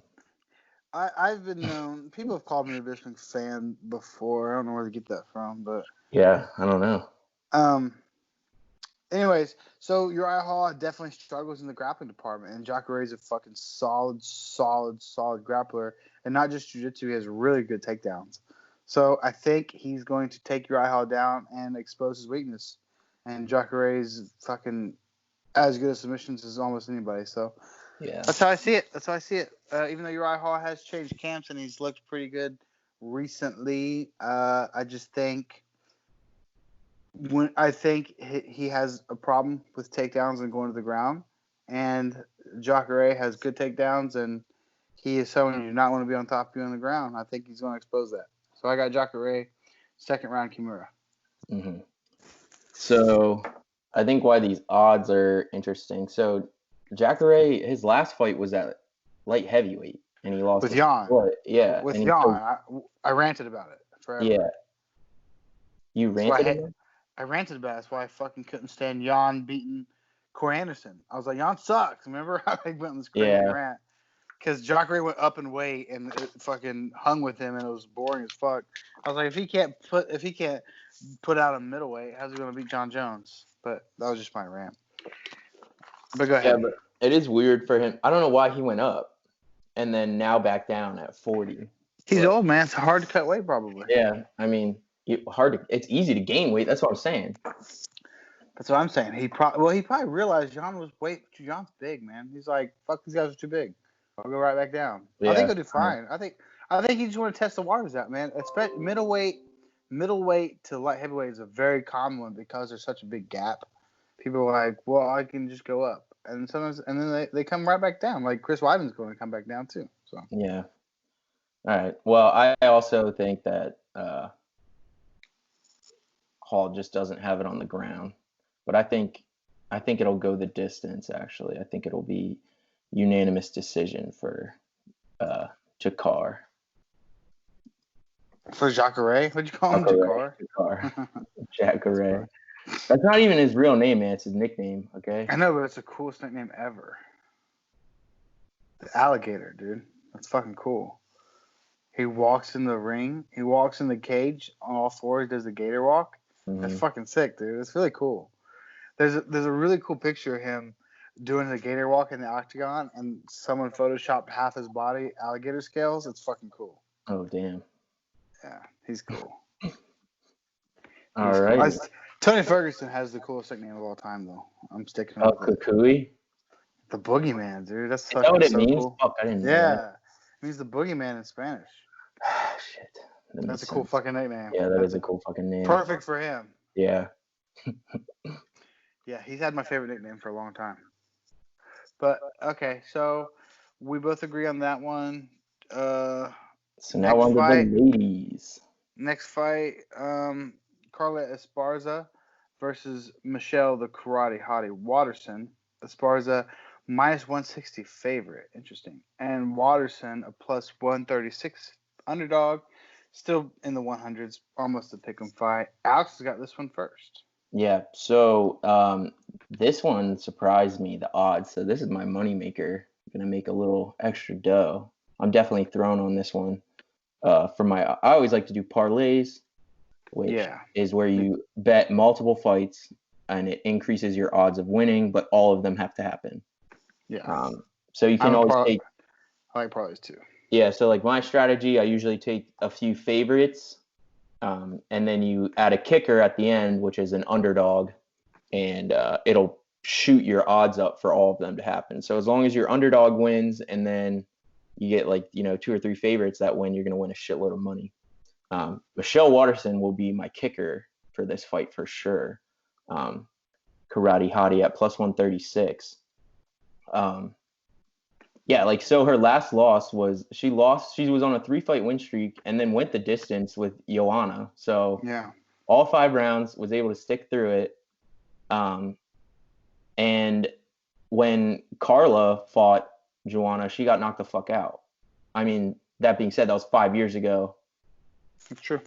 I've been known. People have called me a Bisping fan before. I don't know where to get that from, but yeah, I don't know. Anyways, so Uriah Hall definitely struggles in the grappling department, and Jacare is a fucking solid grappler, and not just jiu-jitsu. He has really good takedowns. So I think he's going to take Uriah Hall down and expose his weakness. And Jacare is fucking as good at submissions as almost anybody. So yeah, that's how I see it. Even though Uriah Hall has changed camps and he's looked pretty good recently, I just think he has a problem with takedowns and going to the ground, and Jacare has good takedowns, and he is someone you do not want to be on top of you on the ground. I think he's going to expose that. So I got Jacare, second round Kimura. Mm-hmm. So I think why these odds are interesting. So Jacare, his last fight was at light heavyweight, and he lost with Jan. Yeah, with Jan. I ranted about it forever. Yeah, you ranted about it? I ranted about it. That's why I fucking couldn't stand Jan beating Corey Anderson. I was like, Jan sucks. Remember how I went on this crazy rant? Because Jacare went up in weight and it fucking hung with him, and it was boring as fuck. I was like, if he can't put out a middleweight, how's he gonna beat John Jones? But that was just my rant. But go ahead. Yeah, but it is weird for him. I don't know why he went up and then now back down at 40. He's old, man. It's hard to cut weight, probably. Yeah, I mean, it's easy to gain weight. That's what I'm saying. That's what I'm saying. He probably realized Jan's big, man. He's like, fuck, these guys are too big. I'll go right back down. Yeah, I think he'll do fine. I think he just want to test the waters out, man. Especially middleweight to light heavyweight is a very common one because there's such a big gap. People are like, well, I can just go up, and then they come right back down. Like Chris Weidman's going to come back down too. So yeah. All right. Well, I also think that Hall just doesn't have it on the ground, but I think it'll go the distance. Actually, I think it'll be unanimous decision for Jakar. For Jacare? What'd you call him? Jakar. Jacare. That's not even his real name, man. It's his nickname, okay? I know, but it's the coolest nickname ever. The alligator, dude. That's fucking cool. He walks in the ring. He walks in the cage on all fours. Does the gator walk. That's fucking sick, dude. It's really cool. There's a really cool picture of him doing the gator walk in the octagon, and someone photoshopped half his body alligator scales. It's fucking cool. Oh damn. Yeah, he's cool. All right. Tony Ferguson has the coolest nickname of all time, though. I'm sticking Oh, with it. Kukui? The Boogeyman, dude. That's Is that what it so means? cool. Fuck, I didn't know. Yeah, it means the Boogeyman in Spanish. Shit. That's a cool fucking nickname. Yeah, that is a cool fucking name. Perfect for him. Yeah. Yeah, he's had my favorite nickname for a long time. But okay, so we both agree on that one. So now on to the ladies. Next fight, Carla Esparza versus Michelle the Karate Hottie Watterson. Esparza -160 favorite, interesting, and Watterson a +136 underdog, still in the 100s, almost a pick'em fight. Alex has got this one first. Yeah, so this one surprised me, the odds. So this is my moneymaker. I'm gonna make a little extra dough. I'm definitely thrown on this one. I always like to do parlays, which is where you bet multiple fights and it increases your odds of winning, but all of them have to happen. Yeah. So you can always take. I like parlays too. Yeah, so like my strategy, I usually take a few favorites, and then you add a kicker at the end, which is an underdog, and it'll shoot your odds up for all of them to happen. So as long as your underdog wins, and then you get like 2 or 3 favorites that win, you're gonna win a shitload of money. Michelle Watterson will be my kicker for this fight for sure. Karate Hottie at +136. Yeah, like so her last loss was she was on a 3-fight win streak and then went the distance with Joanna. So yeah, all 5 rounds, was able to stick through it. And when Carla fought Joanna, she got knocked the fuck out. I mean, that being said, that was 5 years ago. That's true.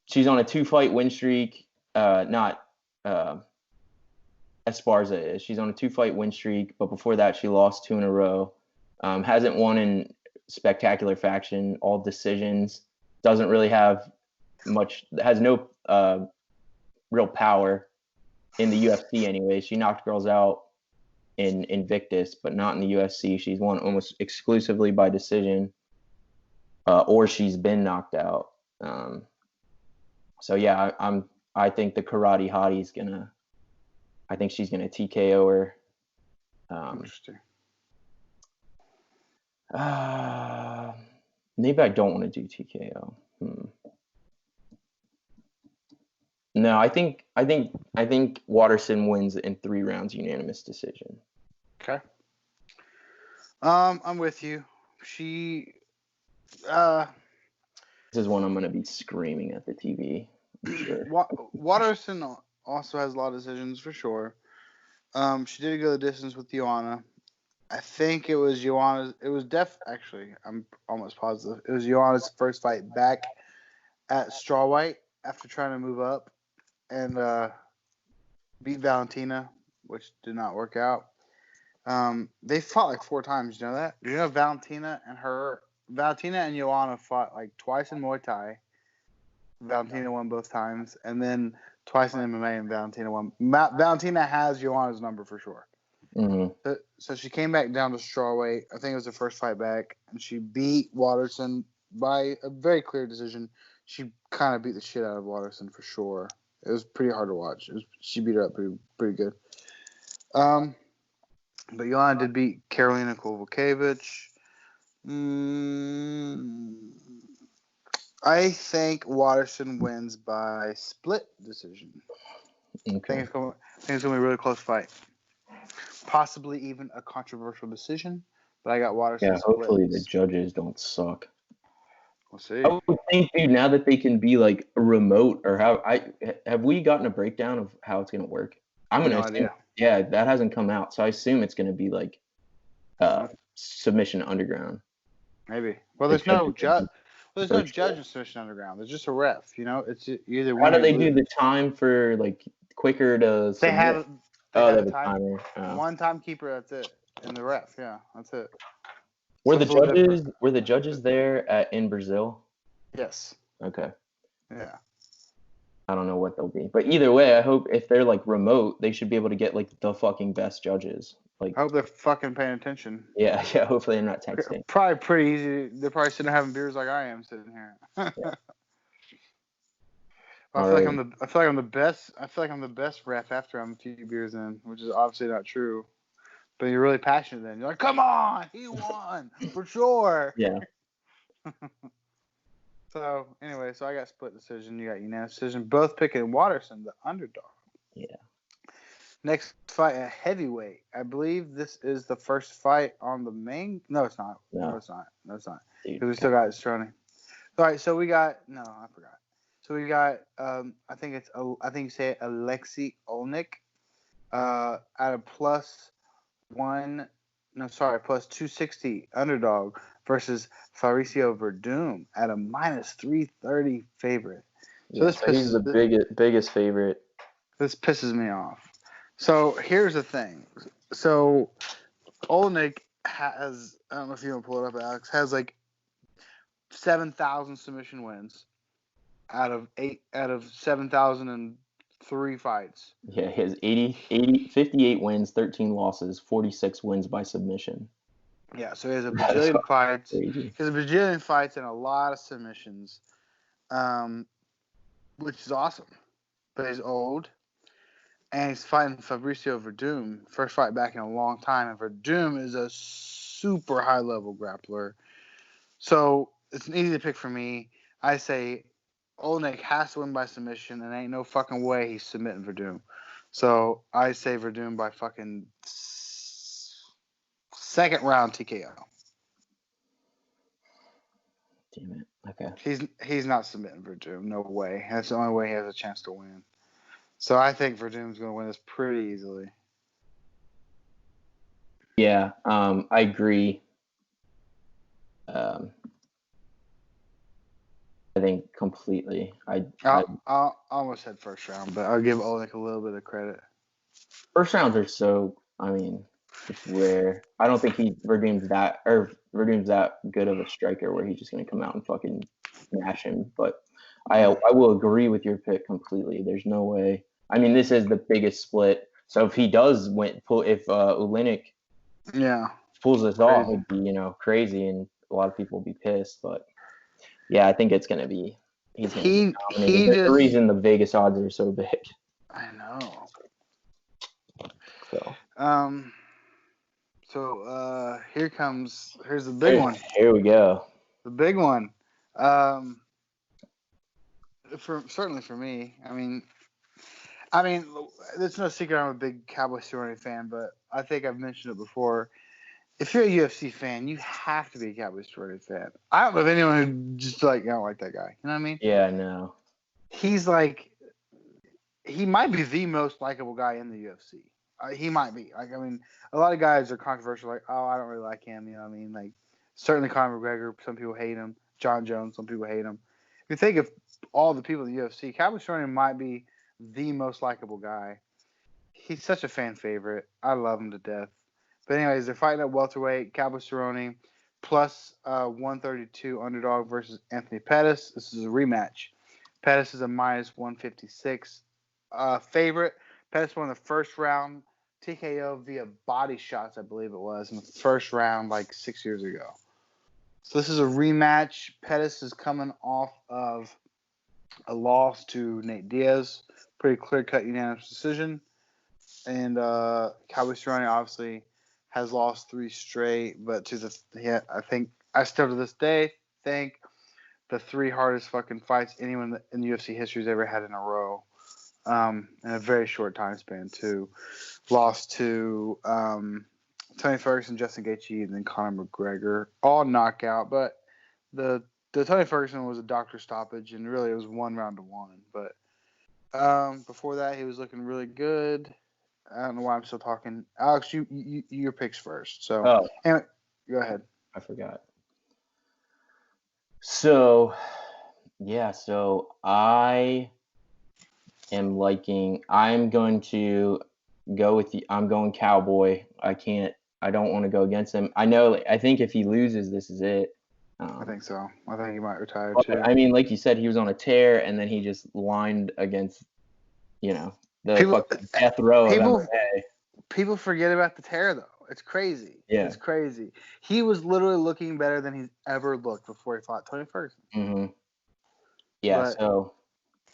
She's on a 2-fight win streak. Not Esparza is. She's on a 2-fight win streak, but before that, she lost 2 in a row. Hasn't won in spectacular fashion. All decisions. Doesn't really have much. Has no real power in the UFC anyway. She knocked girls out in Invictus, but not in the UFC. She's won almost exclusively by decision, or she's been knocked out. So yeah, I think the Karate Hottie's gonna. I think she's gonna TKO her. Interesting. Maybe I don't want to do TKO. No, I think Watterson wins in 3 rounds unanimous decision. Okay. I'm with you. She. This is one I'm gonna be screaming at the TV. I'm sure. Watterson also has a lot of decisions for sure. She did go the distance with Joanna. I think it was Joanna's. It was actually, I'm almost positive. It was Joanna's first fight back at strawweight after trying to move up and beat Valentina, which did not work out. They fought like 4 times. You know that? You know Valentina and Joanna fought like twice in Muay Thai. Valentina won both times, and then twice in MMA, and Valentina won. Valentina has Joanna's number for sure. Mm-hmm. So she came back down to strawweight. I think it was her first fight back, and she beat Watterson by a very clear decision. She kind of beat the shit out of Watterson for sure. It was pretty hard to watch. She beat her up pretty good. But Joanna did beat Karolina Kowalkiewicz. I think Watterson wins by split decision. Okay. I think it's going to be a really close fight. Possibly even a controversial decision, but I got Watterson. Yeah, hopefully the judges don't suck. We'll see. I would think, dude, now that they can be like remote, or have we gotten a breakdown of how it's gonna work? I'm gonna assume, yeah, that hasn't come out, so I assume it's gonna be like submission underground. Maybe. Well, there's no judge. Well, there's no judge in submission underground. There's just a ref. You know, it's either. How do they do the time for like quicker to? They have. They have a timer. One timekeeper. That's it. And the ref. Yeah, that's it. Were So the it's a little judges different. there in Brazil? Yes. Okay. Yeah. I don't know what they'll be, but either way, I hope if they're like remote, they should be able to get like the fucking best judges. Like, I hope they're fucking paying attention. yeah. Hopefully they're not texting. Probably pretty easy. They're probably sitting having beers like I am sitting here. Yeah. I All feel like right. I feel like I'm the best. I feel like I'm the best ref after I'm a few beers in, which is obviously not true. But you're really passionate then. You're like, come on, he won for sure. Yeah. So anyway, so I got split decision. You got unanimous decision. Both picking Watterson, the underdog. Yeah. Next fight, a heavyweight. I believe this is the first fight on the main. No, it's not. No. No, it's not. No, it's not. Dude, Because we still got Stroni. All right, so we got. No, I forgot. So we got. I think you say it, Alexei Olnik. At a plus 260 underdog versus Fabricio Verdum at a minus 330 favorite. So yeah, he's the biggest favorite. This pisses me off. So here's the thing. So Olnik has, I don't know if you want to pull it up, Alex, has like 7,000 submission wins out of 7,003 fights. Yeah, he has 58 wins, 13 losses, 46 wins by submission. Yeah, so he has a bajillion fights. Crazy. He has a bajillion fights and a lot of submissions, which is awesome. But he's old, and he's fighting Fabricio Verdum, first fight back in a long time. And Verdum is a super high-level grappler. So it's an easy pick for me. I say Olnik has to win by submission, and ain't no fucking way he's submitting Verdum. So I say Verdum by fucking second round TKO. Damn it. Okay. He's not submitting Verdum. No way. That's the only way he has a chance to win. So I think Verdum's going to win this pretty easily. Yeah, I agree. I think completely. I almost said first round, but I'll give Olnik a little bit of credit. First rounds are so. I mean, it's rare. I don't think Verdum's that good of a striker where he's just gonna come out and fucking smash him. But I will agree with your pick completely. There's no way. I mean, this is the biggest split. So if he does if Oleinik pulls this off, it'd be crazy, and a lot of people will be pissed. But yeah, I think it's gonna be. He's gonna be dominating. There's a reason the Vegas odds are so big. I know. So. Here's the big one. Here we go. The big one. Certainly for me. I mean, it's no secret I'm a big Cowboy Cerrone fan, but I think I've mentioned it before. If you're a UFC fan, you have to be a Cowboy Cerrone fan. I don't know of anyone who just I don't like that guy. You know what I mean? Yeah, no. He's like, he might be the most likable guy in the UFC. He might be. A lot of guys are controversial. Like, oh, I don't really like him. You know what I mean? Like, certainly Conor McGregor. Some people hate him. John Jones. Some people hate him. If you think of all the people in the UFC, Cowboy Cerrone might be the most likable guy. He's such a fan favorite. I love him to death. But anyways, they're fighting at welterweight. Cowboy Cerrone plus 132 underdog versus Anthony Pettis. This is a rematch. Pettis is a minus 156 favorite. Pettis won the first round TKO via body shots, I believe it was, in the first round like 6 years ago. So this is a rematch. Pettis is coming off of a loss to Nate Diaz. Pretty clear-cut unanimous decision. And Cowboy Cerrone obviously has lost 3 straight, but I think I still to this day think the 3 hardest fucking fights anyone in the UFC history has ever had in a row. In a very short time span too. Lost to Tony Ferguson, Justin Gaethje, and then Conor McGregor, all knockout. But the Tony Ferguson was a doctor stoppage, and really it was 1 round to 1. But before that, he was looking really good. I don't know why I'm still talking. Alex, your picks first. So anyway, go ahead. I forgot. So yeah, I am liking. I'm going to go with I'm going Cowboy. I can't I don't want to go against him. I think if he loses, this is it. I think so. I think he might retire But, too. I mean, like you said, he was on a tear, and then he just lined against, the fucking death row of MMA. People forget about the tear, though. It's crazy. Yeah. It's crazy. He was literally looking better than he's ever looked before he fought Tony Ferguson. Mm-hmm. Yeah, But, so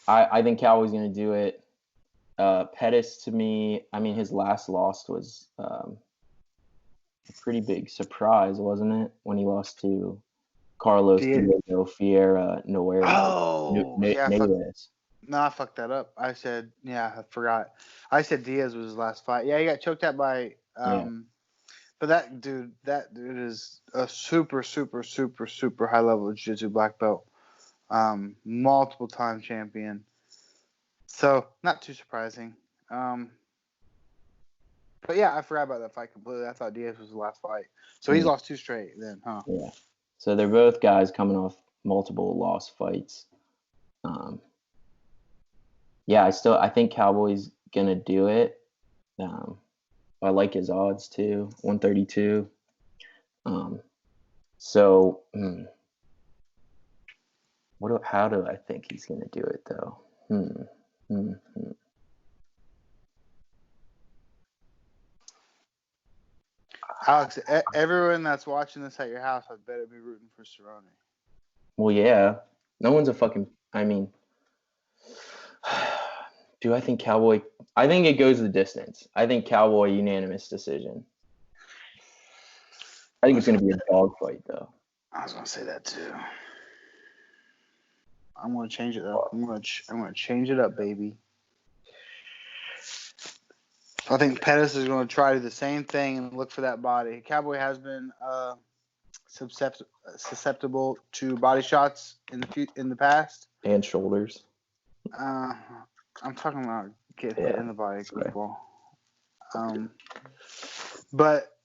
I think Cowboy's going to do it. Pettis, to me, I mean, his last loss was a pretty big surprise, wasn't it? When he lost to Carlos Diego Fiera Nogueira. Oh, Neves. No, I fucked that up. I said, I forgot. I said Diaz was his last fight. Yeah, he got choked out by. But that dude is a super, super, super, super high level jiu-jitsu black belt, multiple time champion. So not too surprising. But yeah, I forgot about that fight completely. I thought Diaz was the last fight. So he's lost 2 straight then, huh? Yeah. So they're both guys coming off multiple lost fights. I think Cowboy's gonna do it. I like his odds too, 132. How do I think he's gonna do it though? Alex, everyone that's watching this at your house, I better be rooting for Cerrone. Well, yeah. No one's a fucking. I mean, do I think Cowboy? I think it goes the distance. I think Cowboy unanimous decision. I think it's going to be a dogfight, though. I was going to say that too. I'm going to change it up. I'm going to change it up, baby. I think Pettis is going to try to do the same thing and look for that body. Cowboy has been susceptible to body shots in the past and shoulders. I'm talking about getting hit in the body, people. But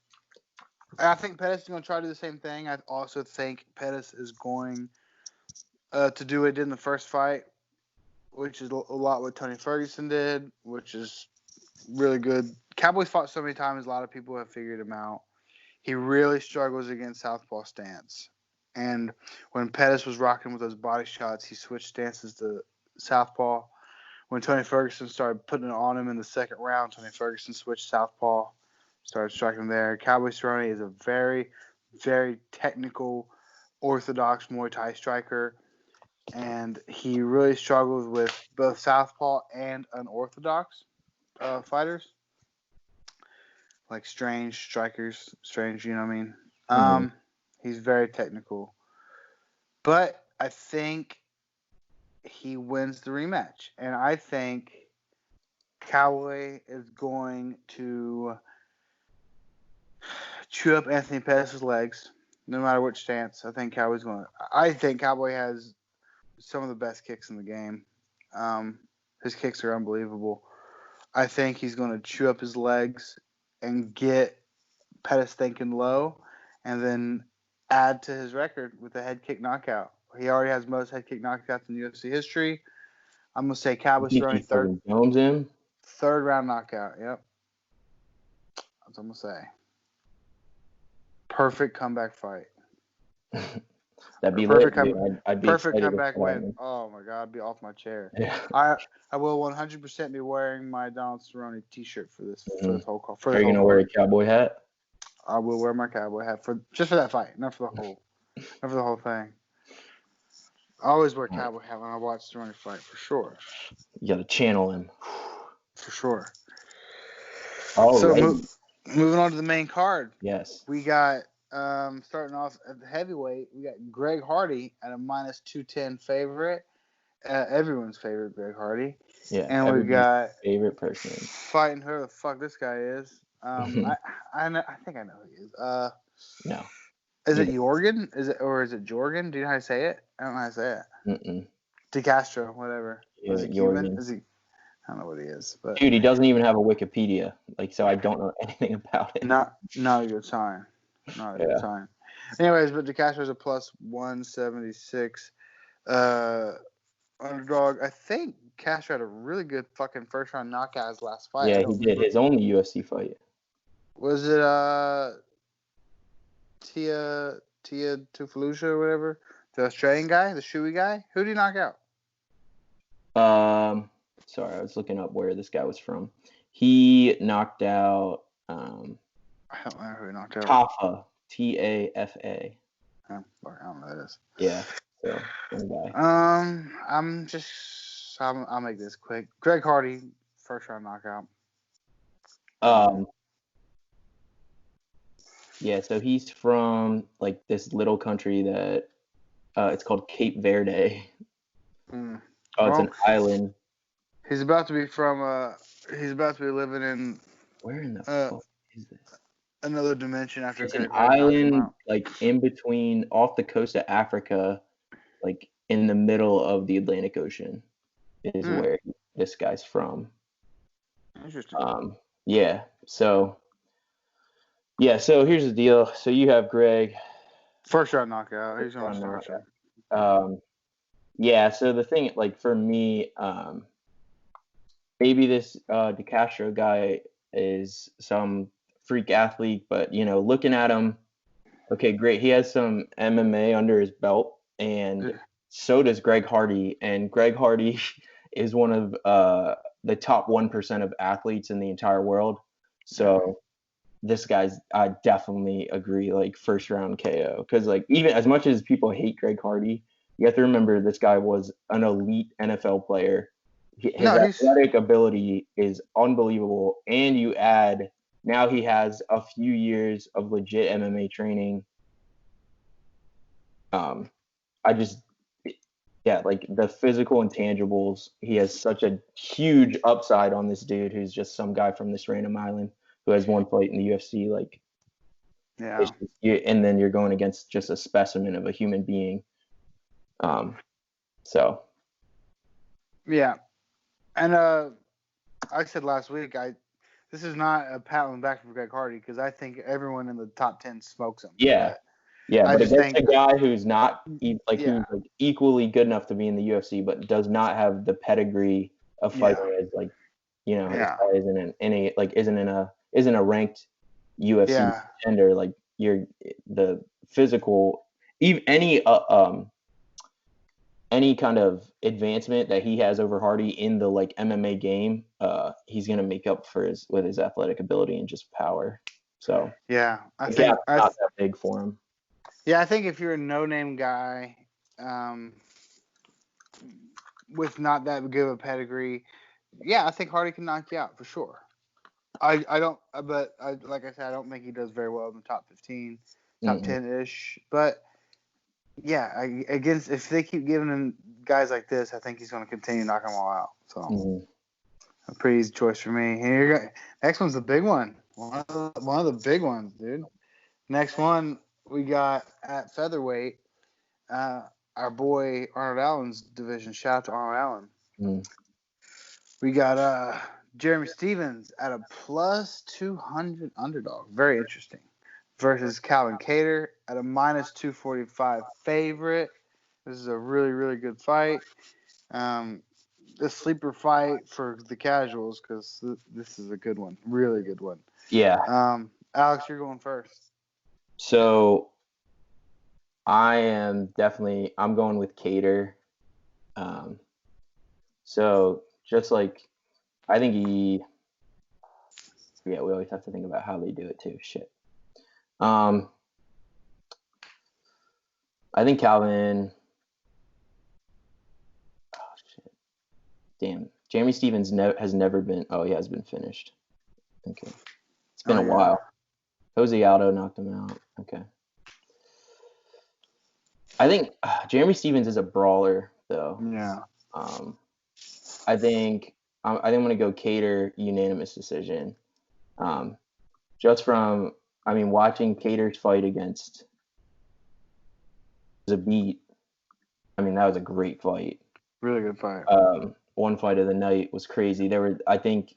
I think Pettis is going to try to do the same thing. I also think Pettis is going to do what he did in the first fight, which is a lot what Tony Ferguson did, which is really good. Cowboys fought so many times, a lot of people have figured him out. He really struggles against southpaw stance. And when Pettis was rocking with those body shots, he switched stances to southpaw. When Tony Ferguson started putting it on him in the second round, Tony Ferguson switched southpaw, started striking there. Cowboy Cerrone is a very, very technical, orthodox Muay Thai striker. And he really struggles with both southpaw and unorthodox fighters. Like strange strikers, you know what I mean? He's very technical. But I think he wins the rematch. And I think Cowboy is going to chew up Anthony Pettis' legs, no matter which stance. I think Cowboy has some of the best kicks in the game. His kicks are unbelievable. I think he's going to chew up his legs and get Pettis thinking low, and then add to his record with a head kick knockout. He already has most head kick knockouts in UFC history. I'm going to say Cowboy Cerrone third round knockout. Yep. That's what I'm going to say. Perfect comeback fight. That'd be perfect lit. I'd be perfect comeback win. Oh my God, I'd be off my chair. Yeah. I will 100% be wearing my Donald Cerrone T-shirt for this whole call. Are you gonna wear a cowboy hat? I will wear my cowboy hat for that fight, not for the whole thing. I always wear cowboy hat when I watch Cerrone fight for sure. You gotta channel him. For sure. Moving on to the main card. Yes. We got starting off at the heavyweight. We got Greg Hardy at a -210 favorite. Everyone's favorite, Greg Hardy. Yeah. And we got favorite person fighting whoever the fuck this guy is. I think I know who he is. No. Is it Jorgen? Is it Jorgen? Do you know how to say it? I don't know how to say it. De Castro, whatever. Yeah, is he Cuban? Is he? I don't know what he is, but dude, he doesn't even have a Wikipedia. So I don't know anything about it. Not a good sign. Not a good sign. Anyways, but De Castro's a +176 underdog. I think Castro had a really good fucking first round knockout his last fight. Yeah, he did his only UFC fight. Was it Tia Tufalusha or whatever? The Australian guy, the shoey guy? Who did he knock out? Sorry, I was looking up where this guy was from. He knocked out I don't know who he knocked out. Tafa, Tafa. I don't know who that is. Yeah, so one guy. I'll make this quick. Greg Hardy, first round knockout. Yeah, so he's from like this little country that it's called Cape Verde. Oh, it's an island. He's about to be living in. Where in the fuck is this? Another dimension after. It's an island like in between, off the coast of Africa, like in the middle of the Atlantic Ocean, is where this guy's from. Interesting. Yeah. So here's the deal. So you have Greg. First round knockout. He's on first round. Yeah. So the thing, like for me, maybe this DeCastro guy is some freak athlete, but looking at him, okay, great. He has some MMA under his belt, and so does Greg Hardy. And Greg Hardy is one of the top 1% of athletes in the entire world. So this guy's, I definitely agree, like first round KO. Because like even as much as people hate Greg Hardy, you have to remember this guy was an elite NFL player. His athletic ability is unbelievable, and you add now he has a few years of legit MMA training. Like the physical intangibles, he has such a huge upside on this dude who's just some guy from this random island who has one fight in the UFC. Like, and then you're going against just a specimen of a human being. Yeah. And I said last week, this is not a pat on the back for Greg Hardy because I think everyone in the top 10 smokes him. Yeah, but against a guy who's not who's like equally good enough to be in the UFC, but does not have the pedigree of fighting as like this guy isn't a ranked UFC contender. Like you're the physical, even any kind of advancement that he has over Hardy in the like MMA game, he's gonna make up for with his athletic ability and just power. So I think not that big for him. Yeah, I think if you're a no-name guy with not that good of a pedigree, I think Hardy can knock you out for sure. Like I said, I don't think he does very well in the top 15, top 10-ish, but. Yeah, if they keep giving him guys like this, I think he's going to continue knocking them all out. So, a pretty easy choice for me. Here, next one's the big one. One of the big ones, dude. Next one we got at featherweight. Our boy Arnold Allen's division. Shout out to Arnold Allen. We got Jeremy Stevens at a plus 200 underdog. Very interesting. Versus Calvin Kattar at a minus 245 favorite. This is a really, really good fight. The sleeper fight for the casuals because this is a good one. Really good one. Yeah. Alex, you're going first. So I'm going with Kattar. So just like, I think we always have to think about how they do it too. Shit. I think Calvin. Oh shit! Damn, Jeremy Stevens has never been. Oh, he has been finished. Okay, it's been a while. Jose Aldo knocked him out. Okay. I think Jeremy Stevens is a brawler, though. Yeah. I think I'm gonna go Kattar unanimous decision. Just from. Watching Kattar's fight against Zabit, that was a great fight. Really good fight. One fight of the night was crazy. I think,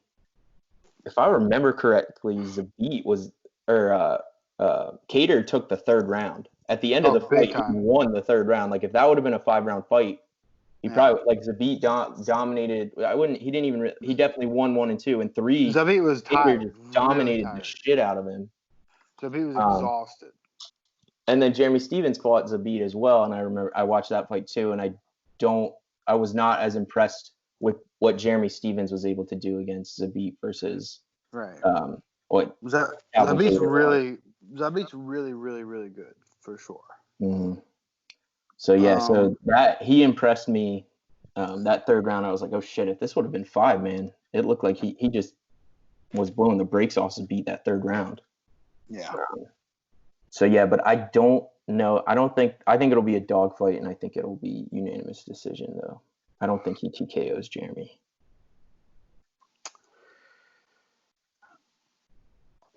if I remember correctly, Zabit Kattar took the third round. At the end of the fight, he won the third round. Like, if that would have been a 5-round fight, He probably like Zabit dominated. He didn't even. He definitely won 1 and 2 and 3. Zabit was tired. Just dominated really the shit out of him. Zabit was exhausted. And then Jeremy Stevens fought Zabit as well, and I remember I watched that fight too, and I was not as impressed with what Jeremy Stevens was able to do against Zabit versus what Zabit's really really good for sure. Mm-hmm. So yeah, so that he impressed me. That third round, I was like, oh shit! If this would have been 5, man, it looked like he just was blowing the brakes off to beat that third round. Yeah. So yeah, but I don't know. I think it'll be a dogfight, and I think it'll be unanimous decision though. I don't think he TKOs Jeremy.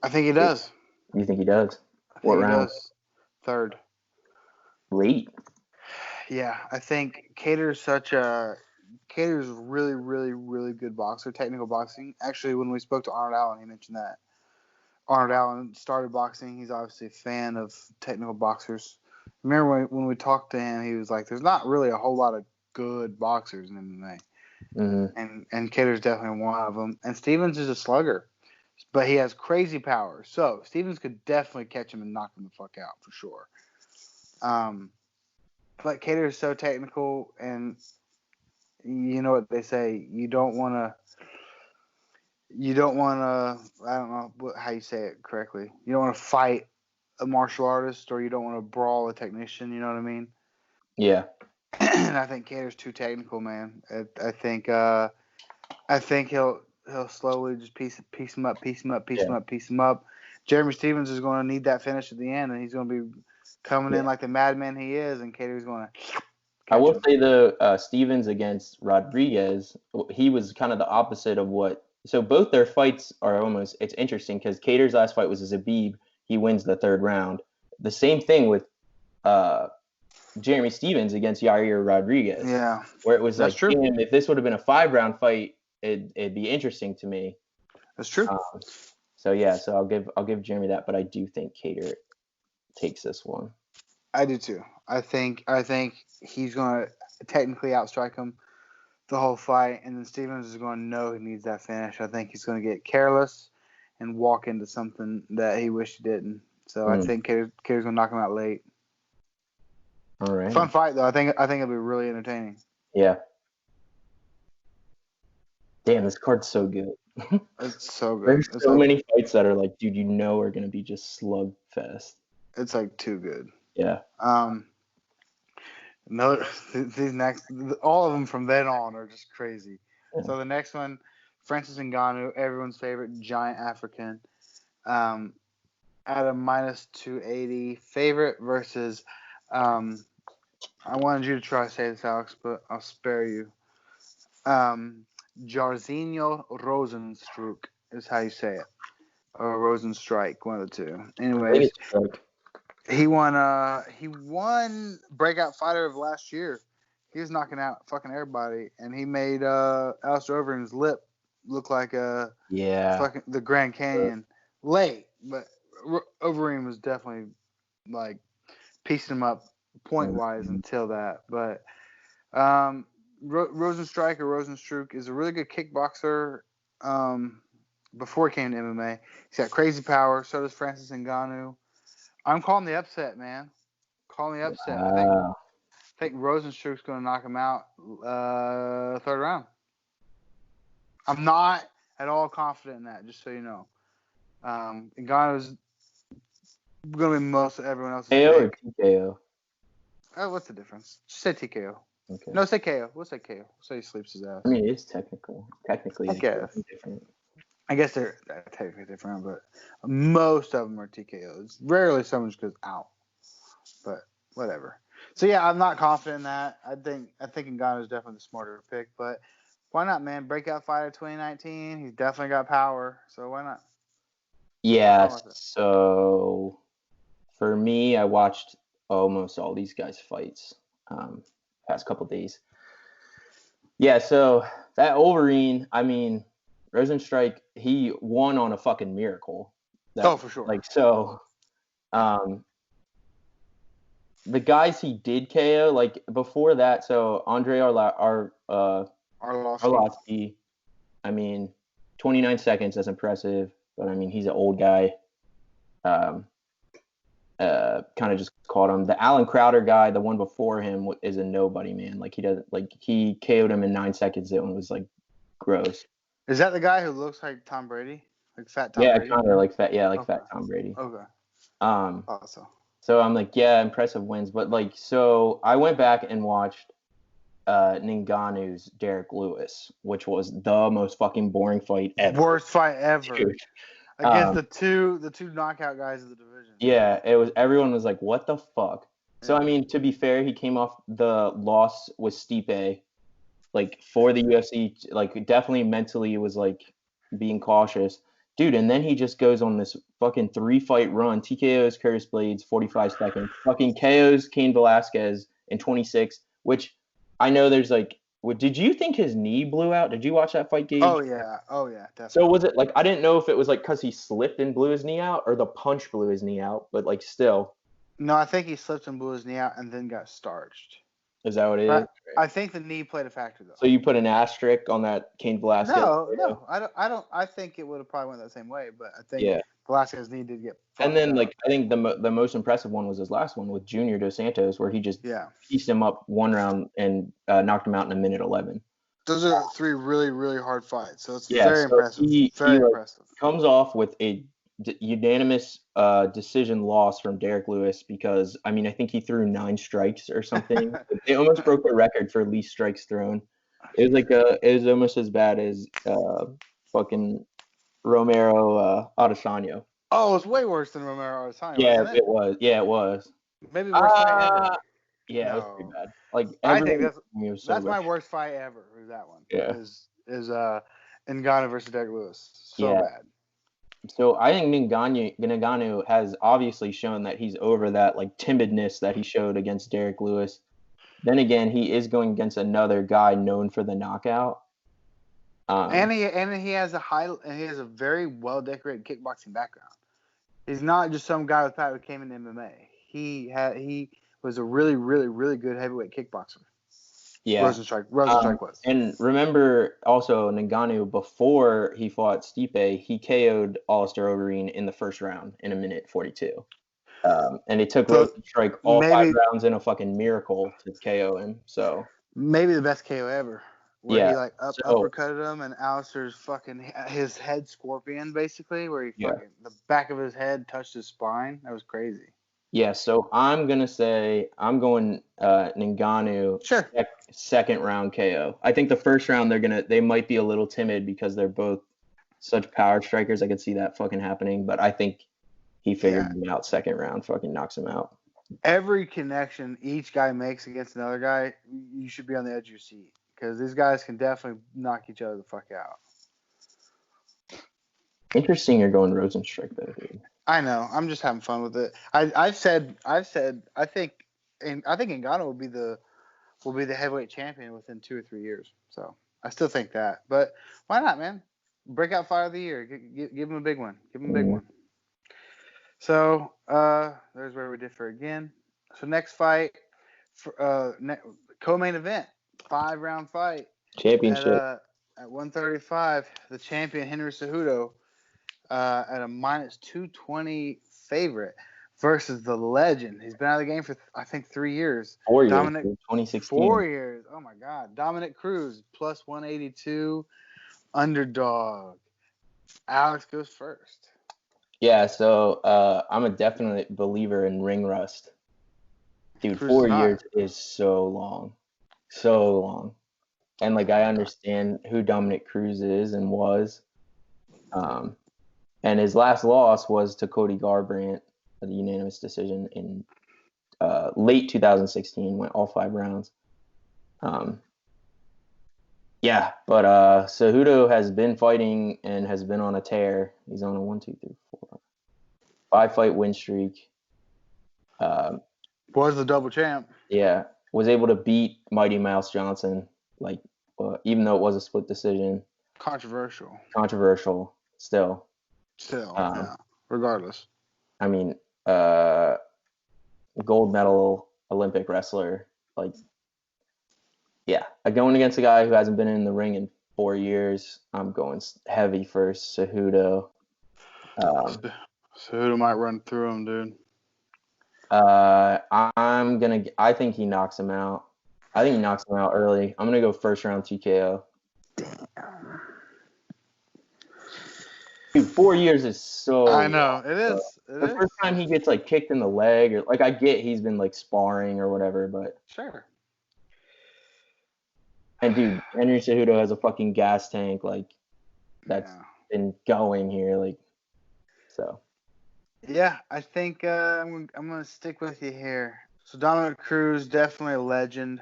I think he does. You think he does? What round? Does. Third. Late. Yeah, I think Cater's really, really, really good boxer, technical boxing. Actually, when we spoke to Arnold Allen, he mentioned that. Arnold Allen started boxing. He's obviously a fan of technical boxers. Remember when we talked to him, he was like, there's not really a whole lot of good boxers in MMA. Mm-hmm. And Cater's definitely one of them. And Stevens is a slugger, but he has crazy power. So Stevens could definitely catch him and knock him the fuck out for sure. But Cater is so technical, and you know what they say, you don't want to, I don't know how you say it correctly. You don't want to fight a martial artist, or you don't want to brawl a technician, you know what I mean? Yeah. And I think Cater's too technical, man. I think he'll slowly just piece him up. Jeremy Stevens is going to need that finish at the end, and he's going to be coming in like the madman he is, and Cater's going to. I will say the Stevens against Rodriguez, he was kind of the opposite of what. So both their fights are almost. It's interesting because Cater's last fight was a Zabib. He wins the third round. The same thing with Jeremy Stevens against Yair Rodriguez. Yeah, where it was that's like, true. Damn, if this would have been a 5-round fight, it'd be interesting to me. That's true. So yeah, so I'll give Jeremy that, but I do think Cater takes this one. I do too. I think he's going to technically outstrike him the whole fight, and then Stevens is going to know he needs that finish. I think he's going to get careless and walk into something that he wished he didn't. So I think Cater's going to knock him out late. All right. Fun fight though. I think it'll be really entertaining. Yeah. Damn, this card's so good. It's so good. There's so many fights that are like, dude, are going to be just slugfest. It's like too good. Yeah. These next, all of them from then on are just crazy. Yeah. So the next one, Francis Ngannou, everyone's favorite giant African, at a -280 favorite versus, I wanted you to try to say this, Alex, but I'll spare you. Jairzinho Rozenstruik is how you say it, or Rozenstrike, one of the two. Anyways. He won Breakout Fighter of last year. He was knocking out fucking everybody, and he made Alistair Overeem's lip look like fucking the Grand Canyon. Late, but Overeem was definitely like piecing him up point wise until that. But Rozenstruik is a really good kickboxer. Before he came to MMA, he's got crazy power. So does Francis Ngannou. I'm calling the upset, man. Calling the upset. Wow. I think Rozenstruik's going to knock him out third round. I'm not at all confident in that, just so you know. Ngannou's going to be most of everyone else's KO or TKO? Oh, what's the difference? Just say TKO. Okay. No, say KO. We'll say KO. So he sleeps his ass. I mean, it is technically different. I guess they're technically different, but most of them are TKOs. Rarely someone just goes out, but whatever. So yeah, I'm not confident in that. I think Ngannou is definitely the smarter pick, but why not, man? Breakout Fighter 2019. He's definitely got power, so why not? Yeah. So for me, I watched almost all these guys' fights past couple days. Yeah. So that Overeem, I mean. Rozenstruik, he won on a fucking miracle. For sure. Like, so, the guys he did KO, like before that, so Andre Arlovsky. Arlovsky, I mean, 29 seconds, that's impressive, but I mean, he's an old guy. Kind of just caught him. The Alan Crowder guy, the one before him, is a nobody, man. Like he KO'd him in 9 seconds. It was like gross. Is that the guy who looks like Tom Brady? Like fat Tom Yeah, Brady? kind of like fat. Yeah, like fat Tom Brady. Okay. Awesome. Awesome. So I'm like, yeah, impressive wins, but like, so I went back and watched Ngannou's Derek Lewis, which was the most fucking boring fight ever. Worst fight ever. Dude. Against the two knockout guys of the division. Yeah, everyone was like, what the fuck? So I mean, to be fair, he came off the loss with Stipe, like for the UFC, like definitely mentally it was like being cautious. Dude, and then he just goes on this fucking 3-fight run. TKOs Curtis Blades, 45 seconds. Fucking KOs Cain Velasquez in 26, which I know there's like, did you think his knee blew out? Did you watch that fight, Gage? Oh yeah, definitely. So was it like, I didn't know if it was like because he slipped and blew his knee out or the punch blew his knee out, but like still. No, I think he slipped and blew his knee out and then got starched. Is that what it But is? I think the knee played a factor though. So you put an asterisk on that Cain Velasquez? No, I don't. I think it would have probably went that same way, but I think Velasquez's knee did get. And then up. like I think the most impressive one was his last one with Junior Dos Santos, where he just pieced him up one round and knocked him out in a minute 11. Those are 3 really, really hard fights. So it's very impressive. Very impressive. Comes off with a unanimous decision loss from Derek Lewis because, I mean, I think he threw 9 strikes or something. They almost broke the record for least strikes thrown. It was almost as bad as fucking Romero Adesanya. Oh, it's way worse than Romero Adesanya. Yeah, it was. Yeah, it was. Maybe worst fight ever. Yeah, it was pretty bad. Like I think that's my worst fight ever. Was that one? Yeah. Is Ngannou versus Derek Lewis? So bad. So I think Ngannou has obviously shown that he's over that like timidness that he showed against Derek Lewis. Then again, he is going against another guy known for the knockout. And he has a very well decorated kickboxing background. He's not just some guy who came into MMA. He was a really, really, really good heavyweight kickboxer. Yeah. Rosenstrike was. And remember also Ngannou, before he fought Stipe, he KO'd Alistair Overeem in the first round in a minute 42. And it took Rosenstrike all 5 rounds in a fucking miracle to KO him. So maybe the best KO ever. Where he like uppercutted him and Alistair's fucking his head scorpion basically, where he fucking the back of his head touched his spine. That was crazy. Yeah, so I'm going Ngannou second round KO. I think the first round they might be a little timid because they're both such power strikers. I could see that fucking happening, but I think he figured him out second round, fucking knocks him out. Every connection each guy makes against another guy, you should be on the edge of your seat because these guys can definitely knock each other the fuck out. Interesting you're going Rosenstrike though, dude. I know. I'm just having fun with it. I've said I think Ngannou will be the heavyweight champion within 2 or 3 years. So I still think that. But why not, man? Breakout fight of the year. Give him a big one. Give him a big one. So there's where we differ again. So next fight, co-main event, 5-round fight. Championship. At 135, the champion Henry Cejudo at a minus 220 favorite versus the legend. He's been out of the game for I think 3 years. 4 years. 2016. 4 years. Oh my God. Dominic Cruz plus 182 underdog. Alex goes first. Yeah, so I'm a definite believer in ring rust. Dude, Cruz 4 years is so long. So long. And like I understand who Dominic Cruz is and was. And his last loss was to Cody Garbrandt, a unanimous decision in late 2016, went all 5 rounds. Yeah, but Cejudo has been fighting and has been on a tear. He's on a 5-fight win streak. Was the double champ. Yeah, was able to beat Mighty Mouse Johnson, like even though it was a split decision. Controversial. Still. Yeah. Regardless. I mean, gold medal Olympic wrestler. Like, yeah, going against a guy who hasn't been in the ring in 4 years. I'm going heavy for Cejudo. Cejudo might run through him, dude. I think he knocks him out. I think he knocks him out early. I'm gonna go first round TKO. Damn. Dude, 4 years is so. I know it long, is. the first time he gets like kicked in the leg, or like I get he's been like sparring or whatever, but sure. And dude, Henry Cejudo has a fucking gas tank like that's been going here, like so. Yeah, I think I'm gonna stick with you here. So Dominic Cruz, definitely a legend.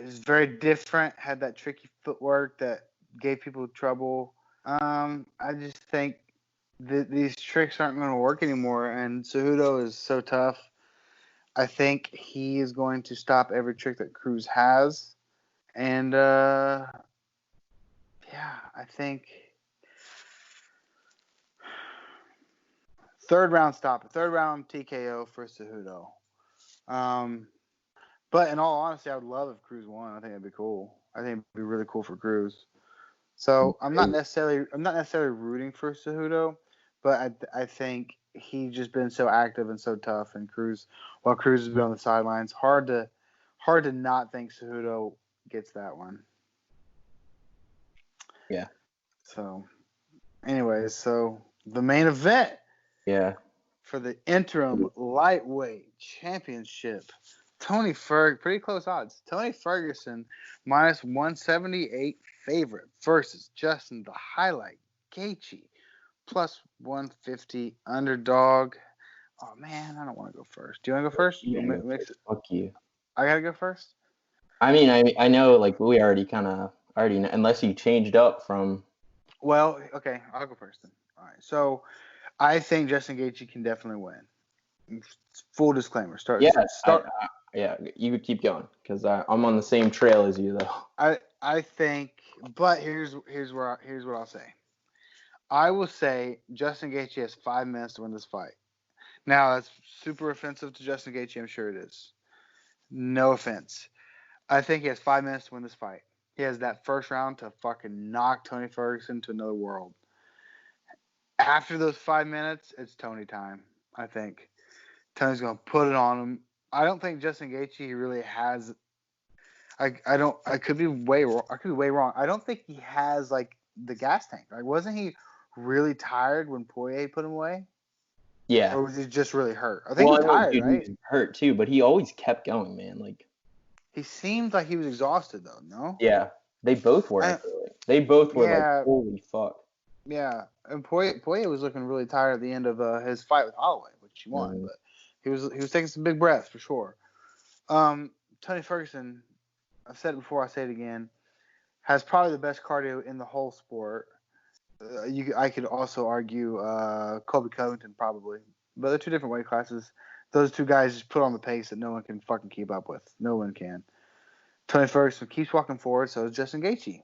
It's very different. Had that tricky footwork that gave people trouble. I just think these tricks aren't going to work anymore, and Cejudo is so tough. I think he is going to stop every trick that Cruz has, and yeah, I think third round TKO for Cejudo. But in all honesty, I would love if Cruz won. I think that'd be cool. I think it'd be really cool for Cruz. So I'm not necessarily rooting for Cejudo, but I think he's just been so active and so tough, and Cruz has been on the sidelines, hard to not think Cejudo gets that one. Yeah. So, anyways, the main event. Yeah. For the interim lightweight championship, pretty close odds. Tony Ferguson minus 178 favorite versus Justin the Highlight Gaethje plus 150 underdog. Oh man, I don't want to go first. Do you want to go first? Yeah, fuck you. I gotta go first. I mean, I know like we already know, unless you changed up from. Well, okay, I'll go first then. All right, so I think Justin Gaethje can definitely win. Full disclaimer. Yeah, you could keep going because I'm on the same trail as you though. I think, but here's what I'll say. I will say Justin Gaethje has 5 minutes to win this fight. Now that's super offensive to Justin Gaethje. I'm sure it is. No offense. I think he has 5 minutes to win this fight. He has that first round to fucking knock Tony Ferguson to another world. After those 5 minutes, it's Tony time. I think Tony's gonna put it on him. I don't think Justin Gaethje really has. I could be way wrong. I don't think he has like the gas tank. Like, wasn't he really tired when Poirier put him away? Yeah. Or was he just really hurt? I think he was tired, right? He was hurt too, but he always kept going, man. Like he seemed like he was exhausted though. No. Yeah, they both were. They both were like, holy fuck. Yeah, and Poirier was looking really tired at the end of his fight with Holloway, which he won, but he was taking some big breaths for sure. Tony Ferguson, I've said it before, I say it again, has probably the best cardio in the whole sport. I could also argue Colby Covington probably, but they're two different weight classes. Those two guys just put on the pace that no one can fucking keep up with. No one can. Tony Ferguson keeps walking forward, so is Justin Gaethje,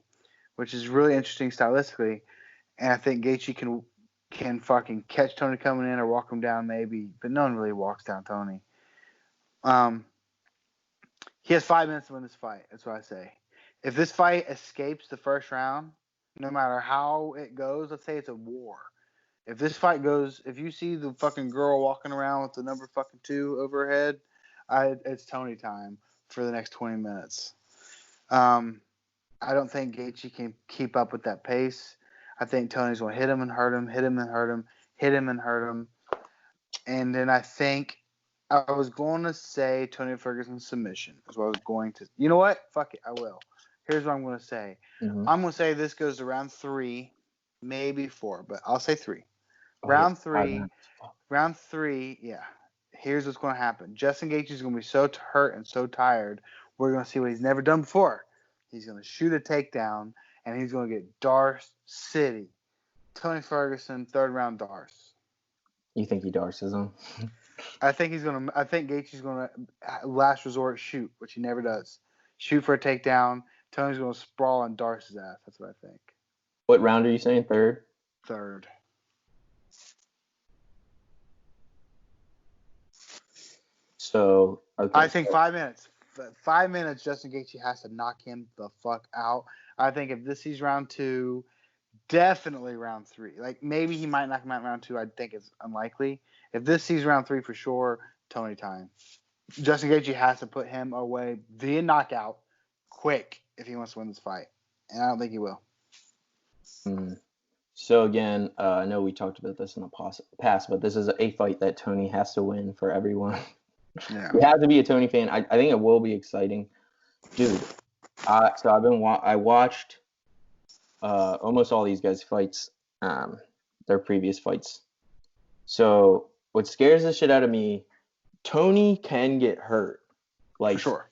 which is really interesting stylistically. And I think Gaethje can fucking catch Tony coming in or walk him down maybe, but no one really walks down Tony. He has 5 minutes to win this fight. That's what I say. If this fight escapes the first round, no matter how it goes, let's say it's a war. If this fight goes, if you see the fucking girl walking around with the number fucking 2 over her head, it's Tony time for the next 20 minutes. I don't think Gaethje can keep up with that pace. I think Tony's going to hit him and hurt him, hit him and hurt him, hit him and hurt him. And then I think I was going to say Tony Ferguson's submission. That's what I was going to. You know what? Fuck it. I will. Here's what I'm going to say. Mm-hmm. I'm going to say this goes to round 3, maybe 4, but I'll say 3. Round 3, yeah. Here's what's going to happen. Justin Gaethje is going to be so hurt and so tired. We're going to see what he's never done before. He's going to shoot a takedown, and he's going to get Darce City. Tony Ferguson, third round Darce. You think he Darces him? I think Gaethje's going to last resort shoot, which he never does. Shoot for a takedown. Tony's going to sprawl on Darce's ass. That's what I think. What round are you saying? Third? Third. So okay. I think 5 minutes. 5 minutes, Justin Gaethje has to knock him the fuck out. I think if this is round 2, definitely round 3. Like maybe he might knock him out in round 2. I think it's unlikely. If this sees round 3 for sure, Tony time. Justin Gaethje has to put him away via knockout quick if he wants to win this fight, and I don't think he will. So again, I know we talked about this in the past, but this is a fight that Tony has to win for everyone. Yeah. You have to be a Tony fan. I think it will be exciting, dude. So I watched almost all these guys' fights, their previous fights. So what scares the shit out of me, Tony can get hurt. Like, for sure.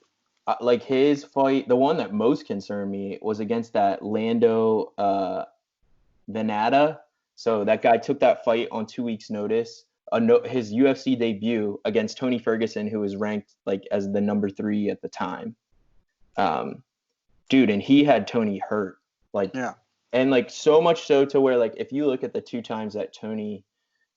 Like his fight, the one that most concerned me was against that Lando Venata. So that guy took that fight on 2 weeks' notice. His UFC debut against Tony Ferguson, who was ranked like as the number 3 at the time. Dude, and he had Tony hurt. Like, yeah. And like so much so to where like if you look at the 2 times that Tony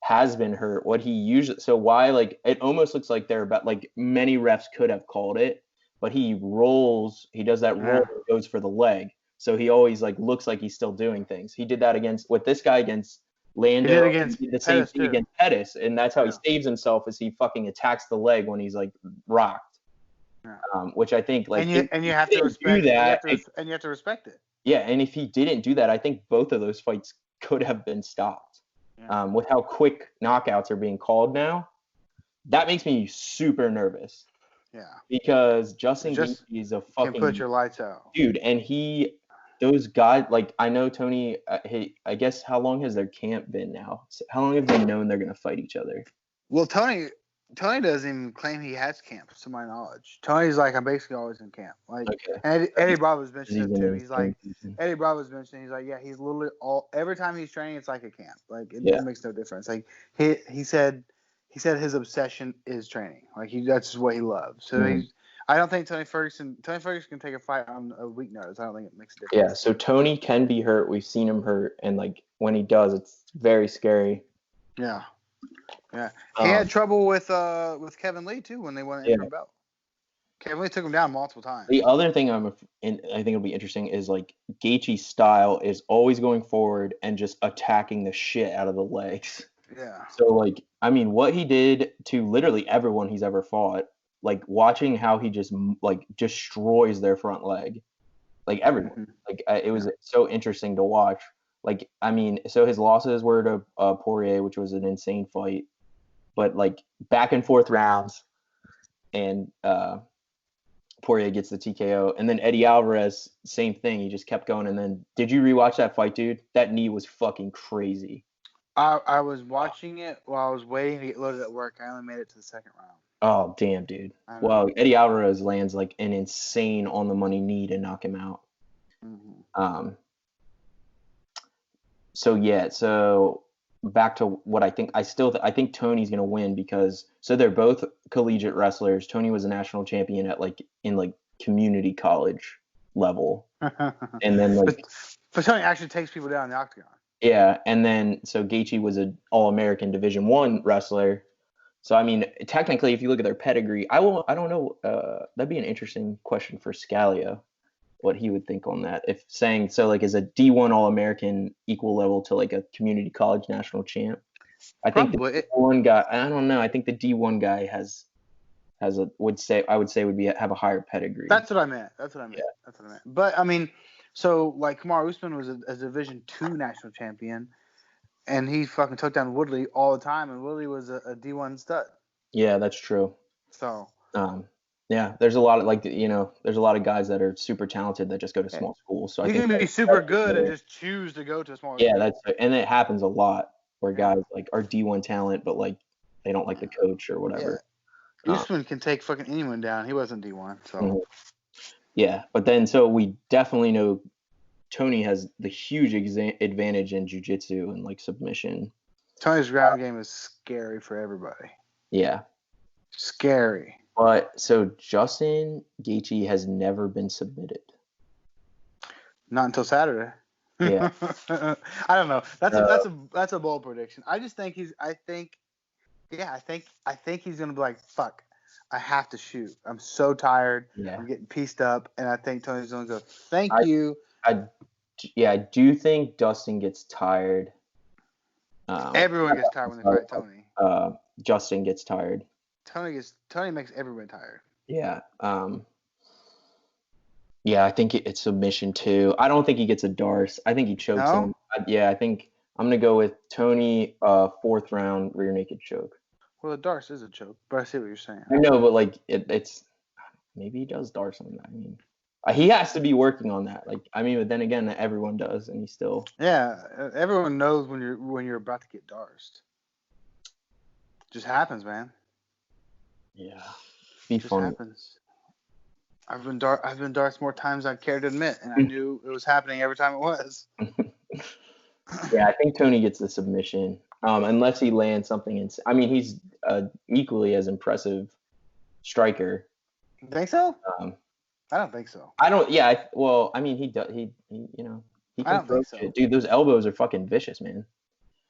has been hurt, what he usually why like it almost looks like they're about like many refs could have called it, but he does that roll and goes for the leg. So he always like looks like he's still doing things. He did that with this guy against Lando. He did the same thing against Pettis, and that's how he saves himself is he fucking attacks the leg when he's like rocked. Yeah. Which I think like and you have to respect that. And you have to respect it. Yeah, and if he didn't do that, I think both of those fights could have been stopped. Yeah. With how quick knockouts are being called now, that makes me super nervous. Yeah. Because Justin Gaethje is a fucking can put your lights out, dude, and those guys like I know Tony. I guess how long has their camp been now? How long have they known they're gonna fight each other? Well, Tony doesn't even claim he has camp, to my knowledge. Tony's like, I'm basically always in camp. Like, okay. And Eddie Bravo's mentioned it too. He's like, Eddie Bravo's mentioned. He's like, yeah, he's literally every time he's training, it's like a camp. Like, it makes no difference. Like, he said his obsession is training. Like, that's just what he loves. So I don't think Tony Ferguson can take a fight on a weak notice. I don't think it makes a difference. Yeah. So Tony can be hurt. We've seen him hurt, and like when he does, it's very scary. Yeah. Yeah, he had trouble with Kevin Lee too when they won the interim belt. Kevin Lee took him down multiple times. The other thing I think it'll be interesting is like Gaethje's style is always going forward and just attacking the shit out of the legs. Yeah. So like, I mean, what he did to literally everyone he's ever fought, like watching how he just like destroys their front leg, like everyone. Like it was so interesting to watch. Like, I mean, so his losses were to Poirier, which was an insane fight. But like back and forth rounds, and Poirier gets the TKO, and then Eddie Alvarez, same thing. He just kept going, and then did you rewatch that fight, dude? That knee was fucking crazy. I was watching it while I was waiting to get loaded at work. I only made it to the second round. Oh damn, dude. Well, Eddie Alvarez lands like an insane on the money knee to knock him out. So back to what I think. I think Tony's gonna win because they're both collegiate wrestlers. Tony was a national champion at in community college level, and then but Tony actually takes people down in the octagon. Yeah, and then so Gaethje was an All-American Division I wrestler. So I mean, technically, if you look at their pedigree, I don't know. That'd be an interesting question for Scalia, what he would think on that. If saying so, like, is a D1 All-American equal level to like a community college national champ? I think the D1 guy. I don't know. I think the D1 guy have a higher pedigree. That's what I meant. Yeah. But I mean, so like Kamaru Usman was a Division II national champion, and he fucking took down Woodley all the time, and Woodley was a D1 stud. Yeah, that's true. So. Yeah, there's a lot of there's a lot of guys that are super talented that just go to small schools. So you can be super good and just choose to go to a small school. Yeah, and it happens a lot where guys like are D1 talent, but like they don't like the coach or whatever. Yeah. Usman can take fucking anyone down. He wasn't D1, so. Yeah, but then so we definitely know Tony has the huge advantage in jiu-jitsu and like submission. Tony's ground game is scary for everybody. Yeah. Scary. But so Justin Gaethje has never been submitted. Not until Saturday. Yeah. I don't know. That's a bold prediction. I just think he's. I think he's gonna be like, fuck. I have to shoot. I'm so tired. Yeah. I'm getting pieced up, and I think Tony's going to go, thank you. I do think Dustin gets tired. Everyone gets tired when they fight Tony. Justin gets tired. Tony makes everyone tired. Yeah. Yeah, I think it's submission too. I don't think he gets a Darce. I think he chokes him. Yeah, I think I'm gonna go with Tony. 4th round rear naked choke. Well, the Darce is a choke, but I see what you're saying. I know, but like it's maybe he does Darce on that. I mean, he has to be working on that. Like, I mean, but then again, everyone does, and he still. Yeah, everyone knows when you're about to get Darced. Just happens, man. Yeah, be just fun. Happens. I've been Darced more times than I care to admit, and I knew it was happening every time it was. Yeah, I think Tony gets the submission, unless he lands something. I mean, he's equally as impressive striker. You think so? I don't think so. I don't. Yeah. Well, I mean, he does. He can I don't think so. shit. Dude, those elbows are fucking vicious, man.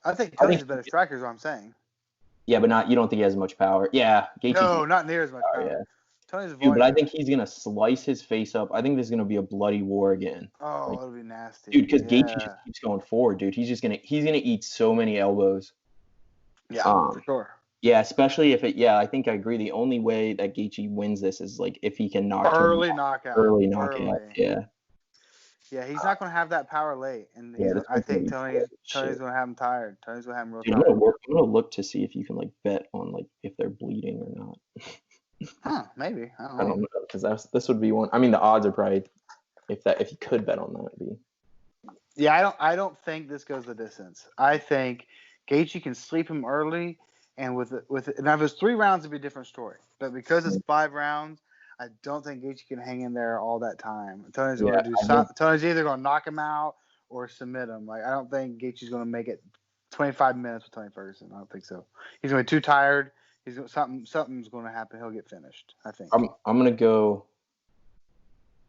I think Tony's a better striker, is what I'm saying. Yeah, but you don't think he has as much power. Yeah, Gaethje. No, not near as much power. Yeah. Tony's Dude, but I think he's gonna slice his face up. I think there's gonna be a bloody war again. Oh, it'll be nasty. Dude, because Gaethje just keeps going forward, dude. He's gonna eat so many elbows. Yeah, for sure. Yeah, especially if I think I agree. The only way that Gaethje wins this is like if he can knock early knockout. Early knockout. Yeah. Yeah, he's not going to have that power late, and I think Tony's going to have him tired. Tony's going to have him real tired. I'm going to look to see if you can like bet on like if they're bleeding or not. Huh? Maybe. I don't know because this would be one. I mean, the odds are probably if you could bet on that would be. Yeah, I don't think this goes the distance. I think Gaethje can sleep him early, and with now if it's 3 rounds, it'd be a different story. But because it's 5 rounds, I don't think Gaethje can hang in there all that time. Tony's going to do something. Tony's either going to knock him out or submit him. Like I don't think Gaethje's going to make it 25 minutes with Tony Ferguson. I don't think so. He's going to be too tired. Something's going to happen. He'll get finished. I think. I'm going to go.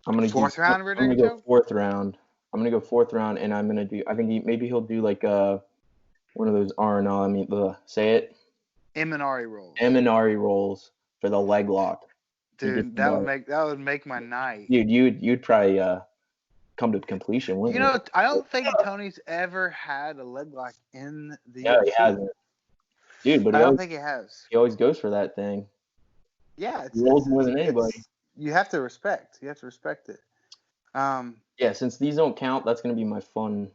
4th round. I'm going to go 4th round. I'm going to go 4th round, and I'm going to do. I think maybe he'll do like one of those R&R. I mean, say it. Eminari rolls. Eminari rolls for the leg lock. Dude, that would make my night. Dude, you'd probably come to completion, wouldn't you? I don't think Tony's ever had a leg lock in the UFC. Yeah, he hasn't. Dude, but I don't think he has. He always goes for that thing. Yeah, he rolls more than anybody. You have to respect. You have to respect it. Yeah, since these don't count, that's gonna be my fun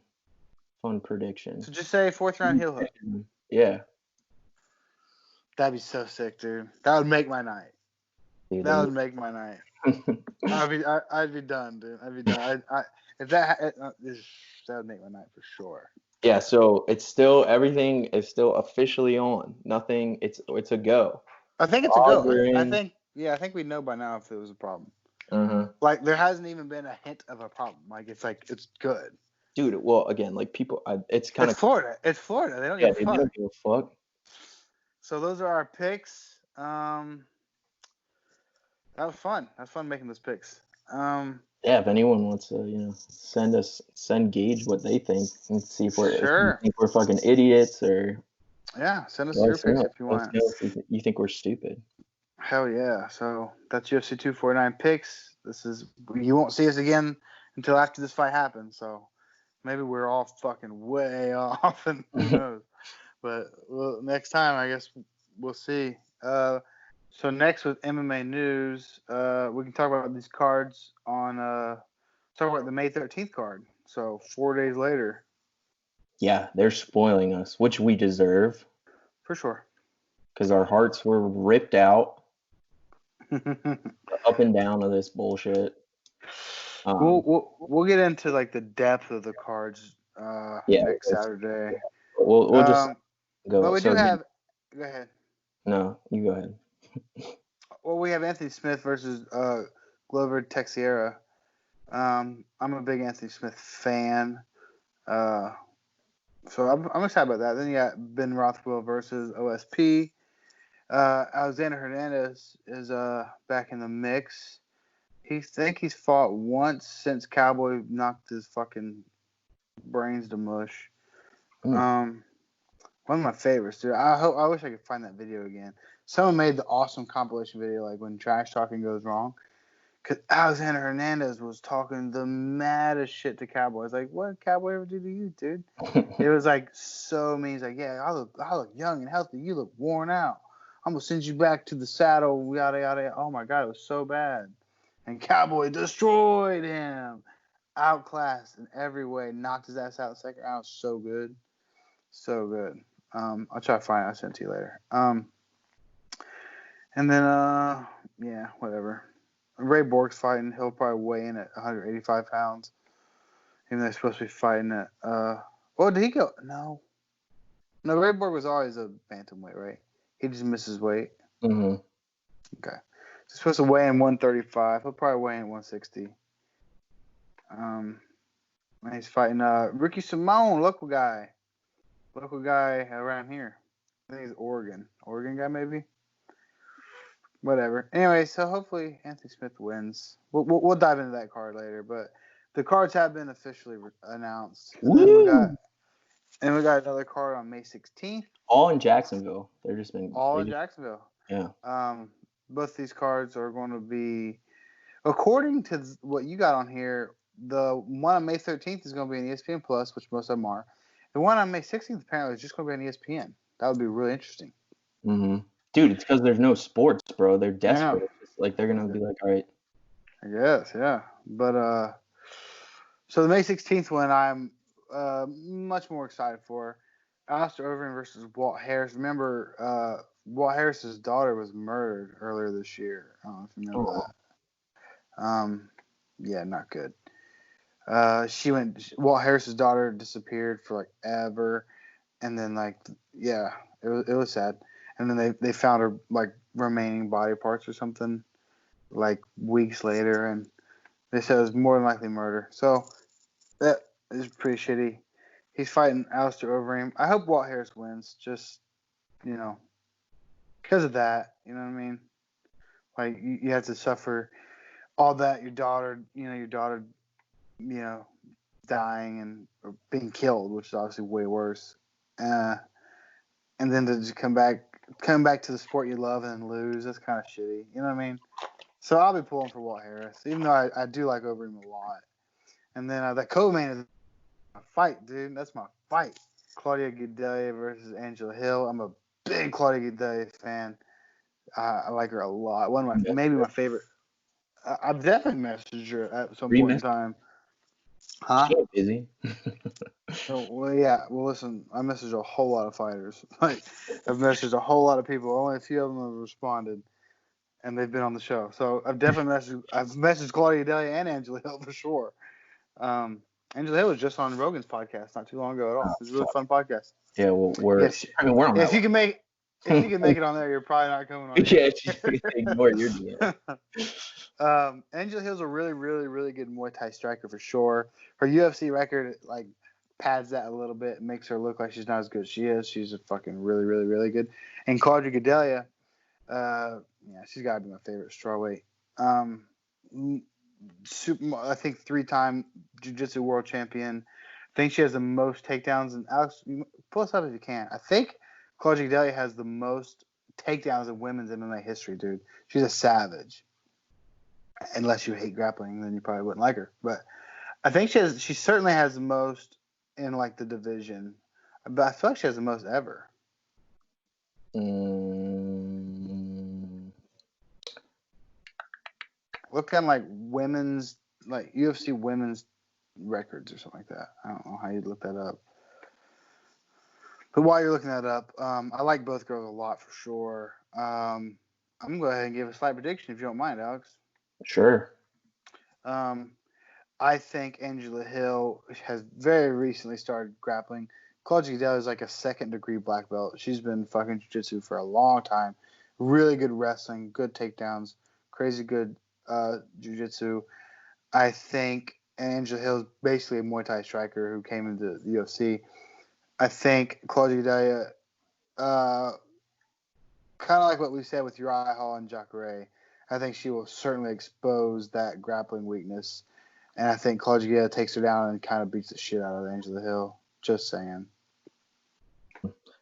prediction. So just say 4th round heel hook. Yeah. That'd be so sick, dude. That would make my night. Dude, that would make my night. I'd be done, dude. I'd be done. That would make my night for sure. Yeah. So everything is still officially on. Nothing. It's a go. I think it's a go. I think we know by now if it was a problem. Like there hasn't even been a hint of a problem. Like it's good. Dude. Well, again, like people, it's kind of Florida. It's Florida. They don't give a fuck. They don't give a fuck. So those are our picks. That was fun. That was fun making those picks. Yeah, if anyone wants to, send Gage what they think and see if we're fucking idiots or. Yeah, send us your picks if you want. If you think we're stupid. Hell yeah! So that's UFC 249 picks. You won't see us again until after this fight happens. So maybe we're all fucking way off, and who knows. But next time, I guess we'll see. So next with MMA news, we can talk about these cards on talk about the May 13th card. So 4 days later. Yeah, they're spoiling us, which we deserve. For sure. Because our hearts were ripped out. Up and down of this bullshit. We'll get into like the depth of the cards next Saturday. We'll just go. But we do have. Go ahead. No, you go ahead. Well, we have Anthony Smith versus Glover Teixeira. I'm a big Anthony Smith fan. So I'm excited about that. Then you got Ben Rothwell versus OSP. Alexander Hernandez is back in the mix. He's fought once since Cowboy knocked his fucking brains to mush. One of my favorites, dude. I wish I could find that video again. Someone made the awesome compilation video, like when trash talking goes wrong. Because Alexander Hernandez was talking the maddest shit to Cowboy. It's like, what did Cowboy ever do to you, dude? It was like so mean. He's like, yeah, I look young and healthy. You look worn out. I'm gonna send you back to the saddle. Yada yada. Oh my god, it was so bad. And Cowboy destroyed him, outclassed in every way, knocked his ass out second round. So good, so good. I'll try to find it. I'll send it to you later. And then yeah, whatever. Ray Borg's fighting. He'll probably weigh in at 185 pounds. Even though he's supposed to be fighting at oh, did he go? No, Ray Borg was always a bantamweight, right? He just misses weight. Mm-hmm. Okay. He's supposed to weigh in 135. He'll probably weigh in 160. And he's fighting Ricky Simone, local guy around here. I think he's Oregon guy maybe. Whatever. Anyway, so hopefully Anthony Smith wins. We'll dive into that card later, but the cards have been officially announced. And then we got another card on May 16th. All in Jacksonville. They're just been all in Jacksonville. Yeah. Both these cards are going to be, according to what you got on here, the one on May 13th is going to be on ESPN Plus, which most of them are. The one on May 16th apparently is just going to be on ESPN. That would be really interesting. Mm-hmm. Dude, it's because there's no sports, bro. They're desperate. Like they're gonna be like, all right. I guess, yeah. But so the May 16th one, I'm much more excited for. Alistair Overeem versus Walt Harris. Remember, Walt Harris's daughter was murdered earlier this year. I don't know if you remember that. Yeah, not good. Walt Harris's daughter disappeared for like ever, and then like, yeah, it was sad. And then they found her like remaining body parts or something like weeks later, and they said it was more than likely murder. So that is pretty shitty. He's fighting Alistair Overeem. I hope Walt Harris wins, just, because of that. You know what I mean? Like you have to suffer all that. Your daughter, dying and or being killed, which is obviously way worse. And then to just come back to the sport you love and then lose, that's kind of shitty. You know what I mean? So I'll be pulling for Walt Harris, even though I do like Overeem a lot. And then that co-main is my fight, dude. That's my fight. Claudia Gadelha versus Angela Hill. I'm a big Claudia Gadelha fan. I like her a lot. Maybe my favorite. I've definitely messaged her at some point in time. Huh? She's busy. Well, yeah. Well, listen, I messaged a whole lot of fighters. Like, I've messaged a whole lot of people. Only a few of them have responded, and they've been on the show. So I've definitely messaged Claudia Gadelha and Angela Hill for sure. Angela Hill was just on Rogan's podcast not too long ago at all. It was a really fun podcast. Yeah, well, we're on that. If you can make it on there, you're probably not coming on. Yeah, ignore your DM. Angela Hill's a really, really, really good Muay Thai striker for sure. Her UFC record like pads that a little bit, makes her look like she's not as good as she is. She's a fucking really, really, really good. And Claudia Gadelha, she's got to be my favorite strawweight. I think 3-time jiu-jitsu world champion. I think she has the most takedowns. And Alex, pull us up if you can. I think Claudia Gadelha has the most takedowns in women's MMA history, dude. She's a savage. Unless you hate grappling, then you probably wouldn't like her. But I think she certainly has the most in like the division. But I feel like she has the most ever. Look at like women's, like UFC women's records or something like that. I don't know how you'd look that up. But while you're looking that up, I like both girls a lot for sure. I'm going to go ahead and give a slight prediction if you don't mind, Alex. Sure. I think Angela Hill has very recently started grappling. Claudia Gadelha is like a second-degree black belt. She's been fucking jiu-jitsu for a long time. Really good wrestling, good takedowns, crazy good jiu-jitsu. I think Angela Hill is basically a Muay Thai striker who came into the UFC. I think Claudia Gadelha, kind of like what we said with Uriah Hall and Jacare, I think she will certainly expose that grappling weakness. And I think Claudia Gadelha takes her down and kind of beats the shit out of Angela Hill. Just saying.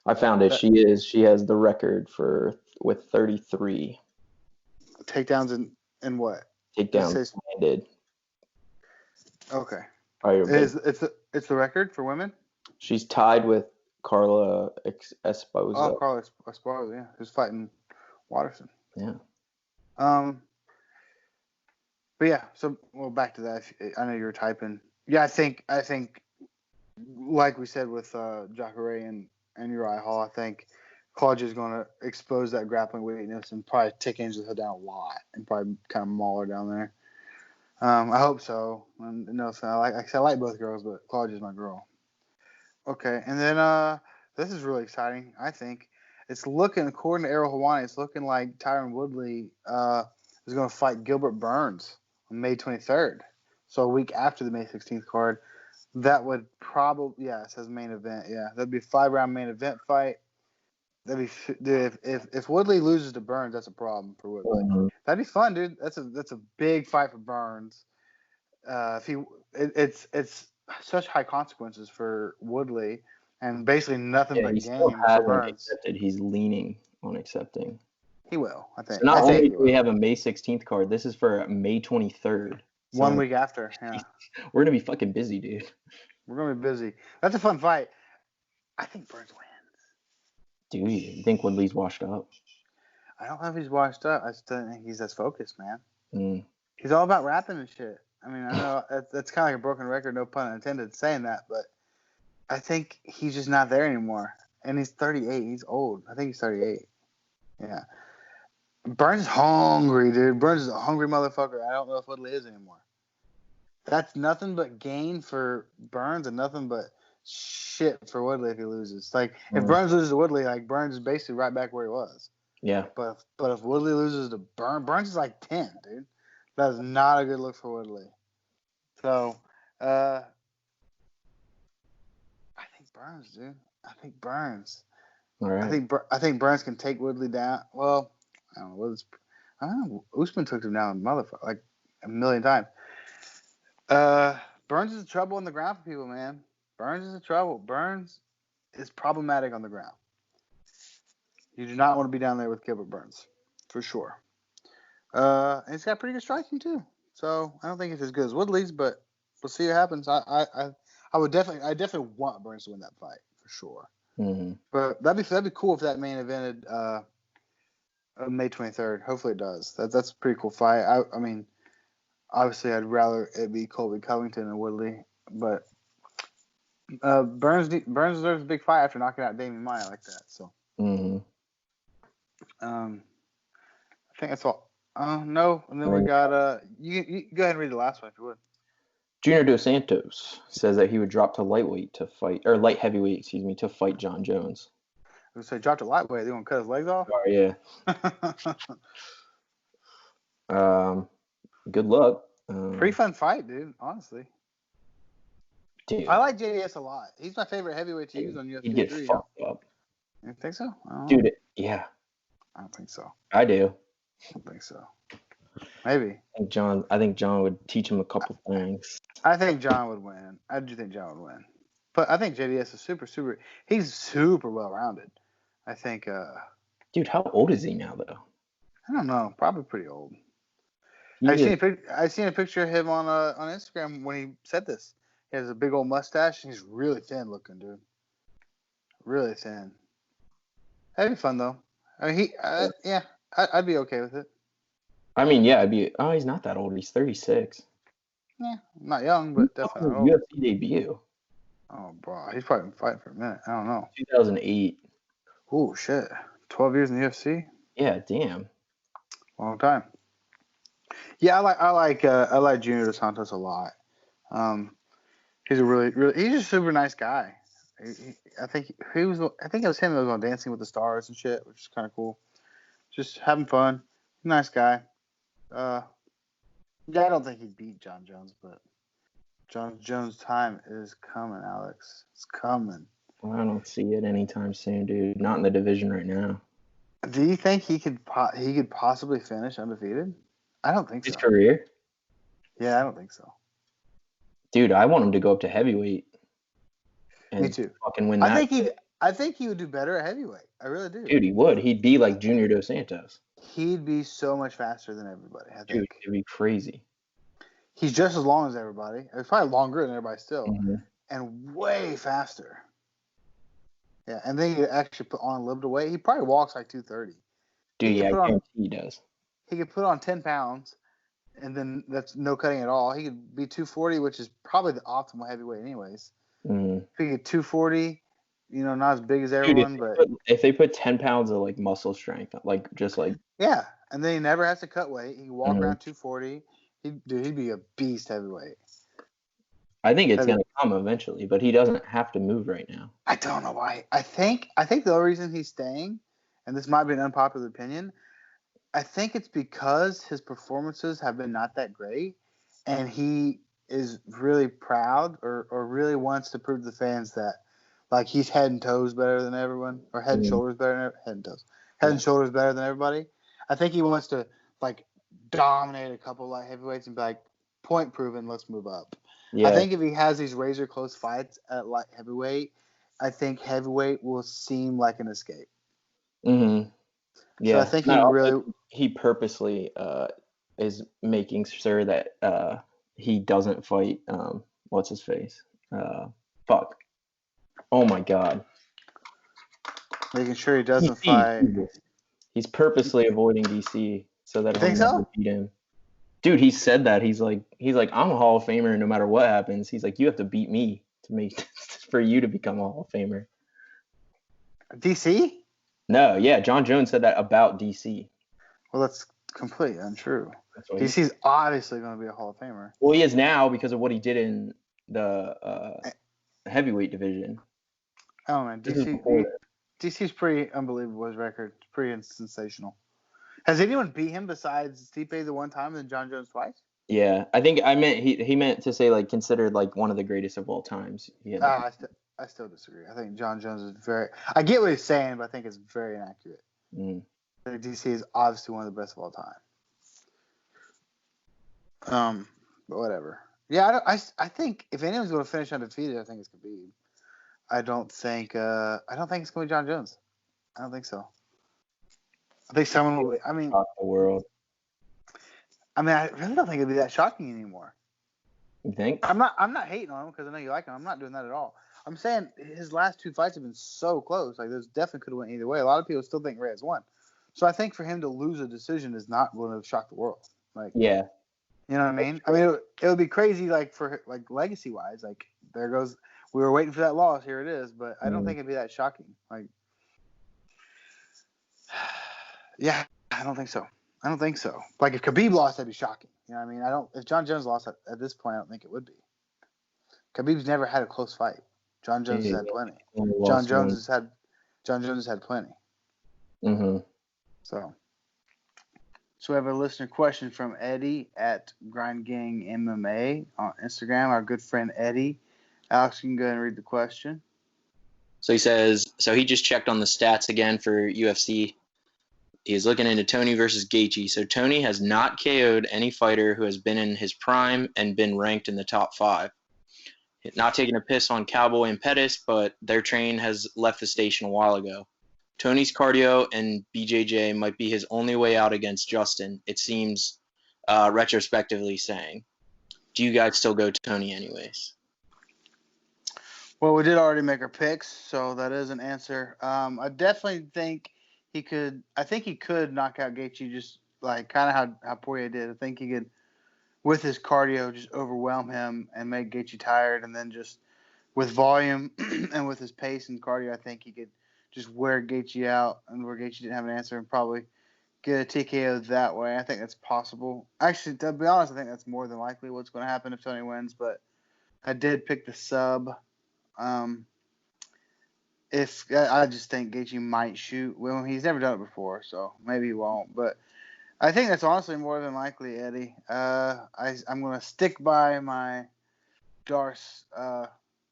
I found it. She has the record with 33 takedowns in what? takedowns landed. Okay. It's the record for women? She's tied with Carla Esposa. Oh, Carla Esposa, yeah. Who's fighting Watterson. Yeah. But yeah, so back to that. I know you were typing. Yeah, I think like we said with Jacare and Uriah Hall, I think Claudia's going to expose that grappling weakness and probably take Angela Hill down a lot and probably kind of maul her down there. I hope so. And, I like both girls, but Claudia's my girl. Okay, and then this is really exciting. I think it's looking, according to Errol Hawani, it's looking like Tyron Woodley is going to fight Gilbert Burns on May 23rd. So a week after the May 16th card. That would probably, it says main event. Yeah, that'd be a 5-round main event fight. That'd be, dude, if Woodley loses to Burns, that's a problem for Woodley. Mm-hmm. That'd be fun, dude. That's a big fight for Burns. It's such high consequences for Woodley, and basically nothing but game for Burns. He's leaning on accepting. He will, I think. So not only do we have a May 16th card, this is for May 23rd. So 1 week after, yeah. We're gonna be fucking busy, dude. We're gonna be busy. That's a fun fight. I think Burns wins. Do you think Woodley's washed up? I don't know if he's washed up. I still think he's as focused, man. He's all about rapping and shit. I mean, I know that's kind of like a broken record, no pun intended, saying that, but I think he's just not there anymore. And he's 38. He's old. I think he's 38. Yeah. Burns is hungry, dude. Burns is a hungry motherfucker. I don't know if Woodley is anymore. That's nothing but gain for Burns and nothing but shit for Woodley if he loses. Like, if Burns loses to Woodley, like, Burns is basically right back where he was. Yeah. But if Woodley loses to Burns is like 10, dude. That is not a good look for Woodley. So, I think Burns, dude. I think Burns. All right. I think Burns can take Woodley down. Well, I don't know. I don't know. Usman took him down like a million times. Burns is a trouble on the ground for people, man. Burns is a trouble. Burns is problematic on the ground. You do not want to be down there with Gilbert Burns, for sure. And he's got pretty good striking too. So I don't think it's as good as Woodley's, but we'll see what happens. I definitely want Burns to win that fight for sure. Mm-hmm. But that'd be cool if that main evented May 23rd. Hopefully it does. That's a pretty cool fight. I mean, obviously I'd rather it be Colby Covington and Woodley, but Burns deserves a big fight after knocking out Damian Maia like that. So I think that's all. No, and then we got you go ahead and read the last one if you would. Junior Dos Santos says that he would drop to light heavyweight, to fight John Jones. I was say drop to lightweight. They gonna cut his legs off? Oh yeah. Good luck. Pretty fun fight, dude. Honestly. Dude, I like JDS a lot. He's my favorite heavyweight to use on UFC. He'd get fucked up. You think so? Dude, yeah. I don't think so. I do. I don't think so. Maybe. I think John would teach him a couple things. I think John would win. I do think John would win. But I think JDS is super. He's super well rounded. I think. Dude, how old is he now though? I don't know. Probably pretty old. I seen a picture of him on Instagram when he said this. He has a big old mustache. And he's really thin looking, dude. Really thin. That'd be fun though. I mean, I'd be okay with it. I mean, yeah, he's not that old. He's 36. Yeah, not young, but definitely old. UFC debut. Oh, bro. He's probably been fighting for a minute. I don't know. 2008. Oh, shit. 12 years in the UFC? Yeah, damn. Long time. Yeah, I like Junior Dos Santos a lot. He's he's just a super nice guy. I think it was him that was on Dancing with the Stars and shit, which is kind of cool. Just having fun. Nice guy. I don't think he'd beat John Jones, but John Jones' time is coming, Alex. It's coming. Well, I don't see it anytime soon, dude. Not in the division right now. Do you think he could possibly finish undefeated? I don't think so. His career? Yeah, I don't think so. Dude, I want him to go up to heavyweight. Me too. Fucking win that. I think he would do better at heavyweight. I really do. Dude, he would. He'd be like Junior Dos Santos. He'd be so much faster than everybody, I Dude, think. it'd be crazy. He's just as long as everybody. He's probably longer than everybody still. Mm-hmm. And way faster. Yeah, and then he could actually put on a little bit of weight. He probably walks like 230. Dude, yeah, I guarantee he does. He could put on 10 pounds, and then that's no cutting at all. He could be 240, which is probably the optimal heavyweight anyways. Mm-hmm. If he could 240, not as big as everyone, but if they put 10 pounds of like muscle strength, like just like yeah, and then he never has to cut weight. He can walk Mhm. around 240. He'd be a beast heavyweight. I think it's gonna come eventually, but he doesn't have to move right now. I don't know why. I think the only reason he's staying, and this might be an unpopular opinion, I think it's because his performances have been not that great, and he is really proud or really wants to prove to the fans that like he's head and toes better than everyone, or head and shoulders better than head and shoulders better than everybody. I think he wants to like dominate a couple light heavyweights and be like, point proven, let's move up. Yeah. I think if he has these razor close fights at light heavyweight, I think heavyweight will seem like an escape. Mm-hmm. Yeah, so I think he purposely is making sure that he doesn't fight what's his face? Fuck. Oh my god. Making sure he doesn't fight. He's purposely avoiding DC so that he'll never beat him. Dude, he said that. He's like, I'm a Hall of Famer no matter what happens. He's like, you have to beat me for you to become a Hall of Famer. DC? No, yeah, John Jones said that about DC. Well, that's completely untrue. DC's obviously going to be a Hall of Famer. Well, he is now because of what he did in the heavyweight division. Oh man, DC's pretty unbelievable. His record, it's pretty sensational. Has anyone beat him besides Stipe the one time and John Jones twice? Yeah, I think I meant he meant to say like considered like one of the greatest of all times. I still disagree. I think John Jones is very. I get what he's saying, but I think it's very inaccurate. I think DC is obviously one of the best of all time. But whatever. Yeah, I think if anyone's going to finish undefeated, I think it's Khabib. I don't think it's going to be John Jones. I don't think so. I think someone will. I mean, shock the world. I mean, I really don't think it'd be that shocking anymore. You think? I'm not hating on him because I know you like him. I'm not doing that at all. I'm saying his last two fights have been so close. Like, those definitely could have went either way. A lot of people still think Reyes won. So I think for him to lose a decision is not going to shock the world. Like, yeah. You know what I mean? I mean, it would be crazy, like, for, like, legacy-wise. Like, there goes, we were waiting for that loss. Here it is. But I don't think it'd be that shocking. Like, yeah, I don't think so. Like, if Khabib lost, that'd be shocking. You know what I mean? If John Jones lost at this point, I don't think it would be. Khabib's never had a close fight. John Jones has had plenty. John Jones has had plenty. Mm-hmm. So we have a listener question from Eddie at Grind Gang MMA on Instagram. Our good friend Eddie. Alex, you can go ahead and read the question. So he says, he just checked on the stats again for UFC. He's looking into Tony versus Gaethje. So Tony has not KO'd any fighter who has been in his prime and been ranked in the top 5. Not taking a piss on Cowboy and Pettis, but their train has left the station a while ago. Tony's cardio and BJJ might be his only way out against Justin, it seems, retrospectively saying. Do you guys still go to Tony anyways? Well, we did already make our picks, so that is an answer. I definitely think he could knock out Gaethje just like kind of how Poirier did. I think he could, with his cardio, just overwhelm him and make Gaethje tired, and then just with volume and with his pace and cardio, I think he could just wear Gaethje out, and where Gaethje didn't have an answer, and probably get a TKO that way. I think that's possible. Actually, to be honest, I think that's more than likely what's going to happen if Tony wins, but I did pick the sub. If I just think Gaethje might shoot. Well, he's never done it before, so maybe he won't. But I think that's honestly more than likely, Eddie. I'm going to stick by my Darce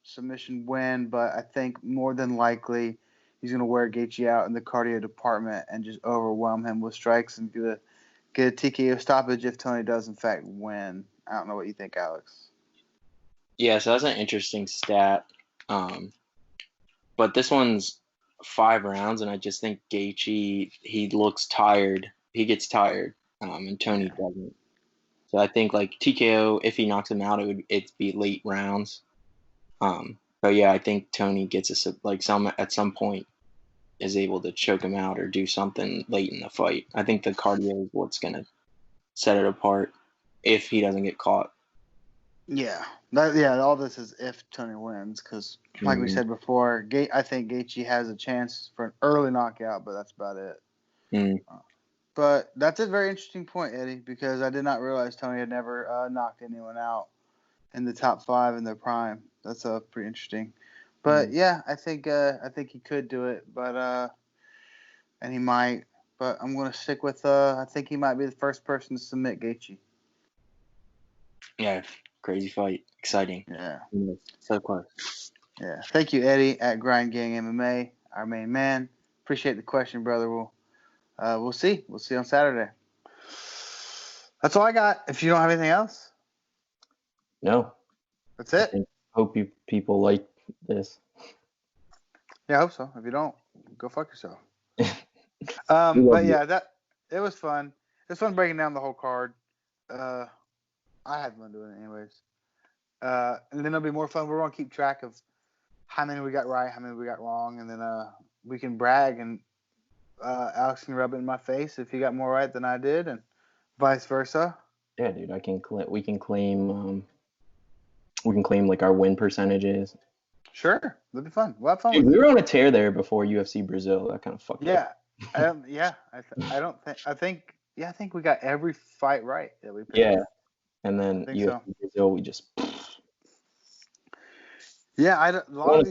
submission win, but I think more than likely he's going to wear Gaethje out in the cardio department and just overwhelm him with strikes and get a TKO stoppage if Tony does, in fact, win. I don't know what you think, Alex. Yeah, so that's an interesting stat. but this one's 5 rounds, and I just think Gaethje, he looks tired. He gets tired, and Tony doesn't. So I think like TKO, if he knocks him out, it'd be late rounds. But yeah, I think Tony gets at some point is able to choke him out or do something late in the fight. I think the cardio is what's gonna set it apart if he doesn't get caught. Yeah, all this is if Tony wins, because like we said before, I think Gaethje has a chance for an early knockout, but that's about it. But that's a very interesting point, Eddie, because I did not realize Tony had never knocked anyone out in the top 5 in their prime. That's pretty interesting. But yeah, I think he could do it, but and he might. But I'm gonna stick with I think he might be the first person to submit Gaethje. Yeah, crazy fight, exciting. Yeah, so close. Yeah, thank you, Eddie at Grind Gang MMA, our main man. Appreciate the question, brother. We'll see. We'll see on Saturday. That's all I got. If you don't have anything else, no. That's it. Hope you people like this. Yeah, I hope so. If you don't, go fuck yourself. But yeah, it was fun. It was fun breaking down the whole card. I had fun doing it anyways. And then it'll be more fun. We're gonna keep track of how many we got right, how many we got wrong, and then we can brag, and Alex can rub it in my face if he got more right than I did, and vice versa. Yeah, dude, we can claim like our win percentages. Sure, it'll be fun. We'll have fun. Dude, we were on a tear there before UFC Brazil. That kind of fucked up. I think we got every fight right that we picked. Yeah, and then UFC Brazil, we just. Yeah, a lot of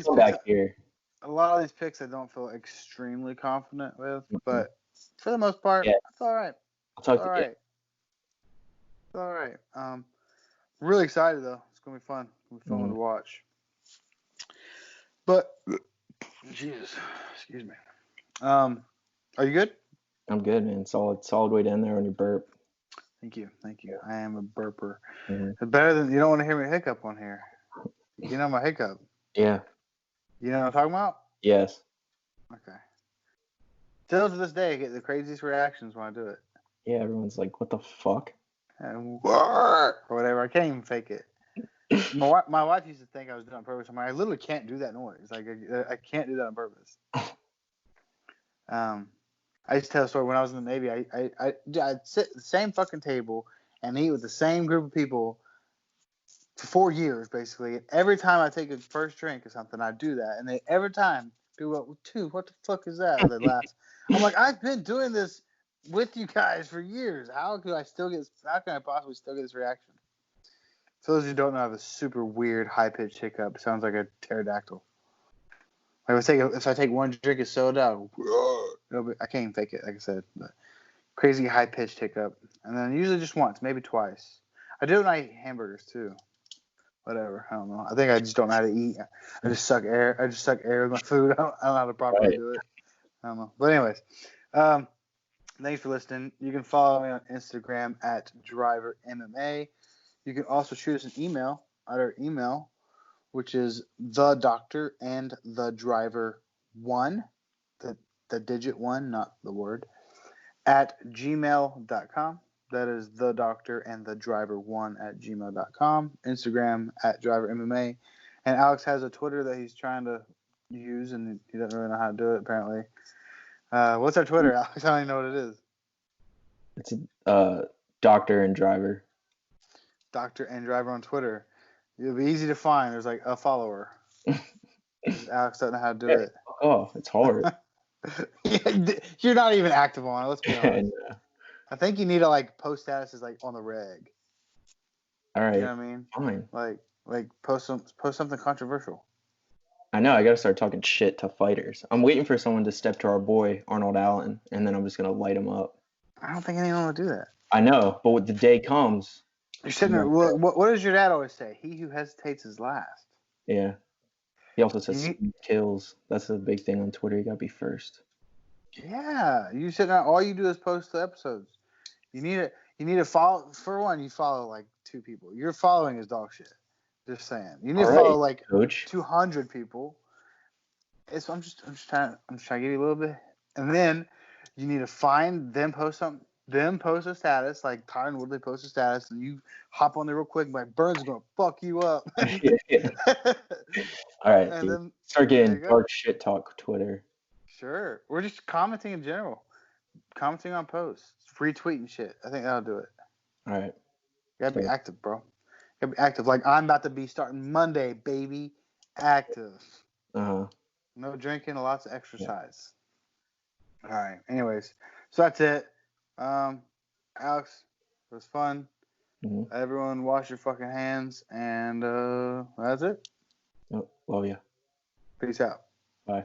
these picks I don't feel extremely confident with, but for the most part, it's all right. It's all right. It's all right. Really excited though. It's gonna be fun. It's gonna be fun to watch. But Jesus, excuse me. Are you good? I'm good, man. Solid way to end there on your burp. Thank you. I am a burper. It's better than you don't want to hear me hiccup on here. You know my hiccup. Yeah. You know what I'm talking about? Yes. Okay. Still to this day, I get the craziest reactions when I do it. Yeah, everyone's like, "What the fuck?" Or whatever. I can't even fake it. My wife used to think I was doing it on purpose. I'm like, I literally can't do that noise. Like, I can't do that on purpose. I used to tell a story when I was in the Navy. I'd sit at the same fucking table and eat with the same group of people for 4 years, basically. And every time I take a first drink or something, I do that. And every time people go, "Dude, what the fuck is that?" They laugh. I'm like, I've been doing this with you guys for years. How can I possibly still get this reaction? For those who don't know, I have a super weird high-pitched hiccup. It sounds like a pterodactyl. Like if I take one drink of soda, I can't even fake it, like I said. But crazy high-pitched hiccup. And then usually just once, maybe twice. I do it when I eat hamburgers, too. Whatever. I don't know. I think I just don't know how to eat. I just suck air. I just suck air with my food. I don't know how to properly do it. I don't know. But anyways, thanks for listening. You can follow me on Instagram at DriverMMA. You can also shoot us an email at our email, which is thedoctorandthedriver1, the digit 1, not the word, at gmail.com. That is thedoctorandthedriver1 at gmail.com. Instagram at DriverMMA. And Alex has a Twitter that he's trying to use, and he doesn't really know how to do it, apparently. What's our Twitter, Alex? I don't even know what it is. It's Doctor and Driver. Doctor and Driver on Twitter. It'll be easy to find. There's like a follower. Alex doesn't know how to do it. Oh, it's hard. You're not even active on it. Let's be honest. I think you need to like post statuses like on the reg. All right. You know what I mean? Fine. Like post something controversial. I know. I gotta start talking shit to fighters. I'm waiting for someone to step to our boy Arnold Allen, and then I'm just gonna light him up. I don't think anyone would do that. I know, but when the day comes, you're sitting there. What does your dad always say? He who hesitates is last. Yeah. He also says kills. That's a big thing on Twitter. You gotta be first. Yeah, you sit there. All you do is post the episodes. You need to follow. For one, you follow like 2 people. Your following is dog shit. Just saying. You need to follow like Coach. 200 people. I'm just trying to give you a little bit, and then you need to find them, post a status like Tyron Woodley post a status, and you hop on there real quick. Like Burns gonna fuck you up. Yeah. All right, And dude. then Start there getting you go. dark shit talk Twitter. Sure, we're just commenting in general, commenting on posts, retweeting shit. I think that'll do it. All right. You gotta be active, bro. You gotta be active. Like I'm about to be starting Monday, baby. Active. Uh-huh. No drinking, lots of exercise. Yeah. All right. Anyways, so that's it. Alex, it was fun. Mm-hmm. Everyone, wash your fucking hands, and that's it. Oh, love ya. Peace out. Bye.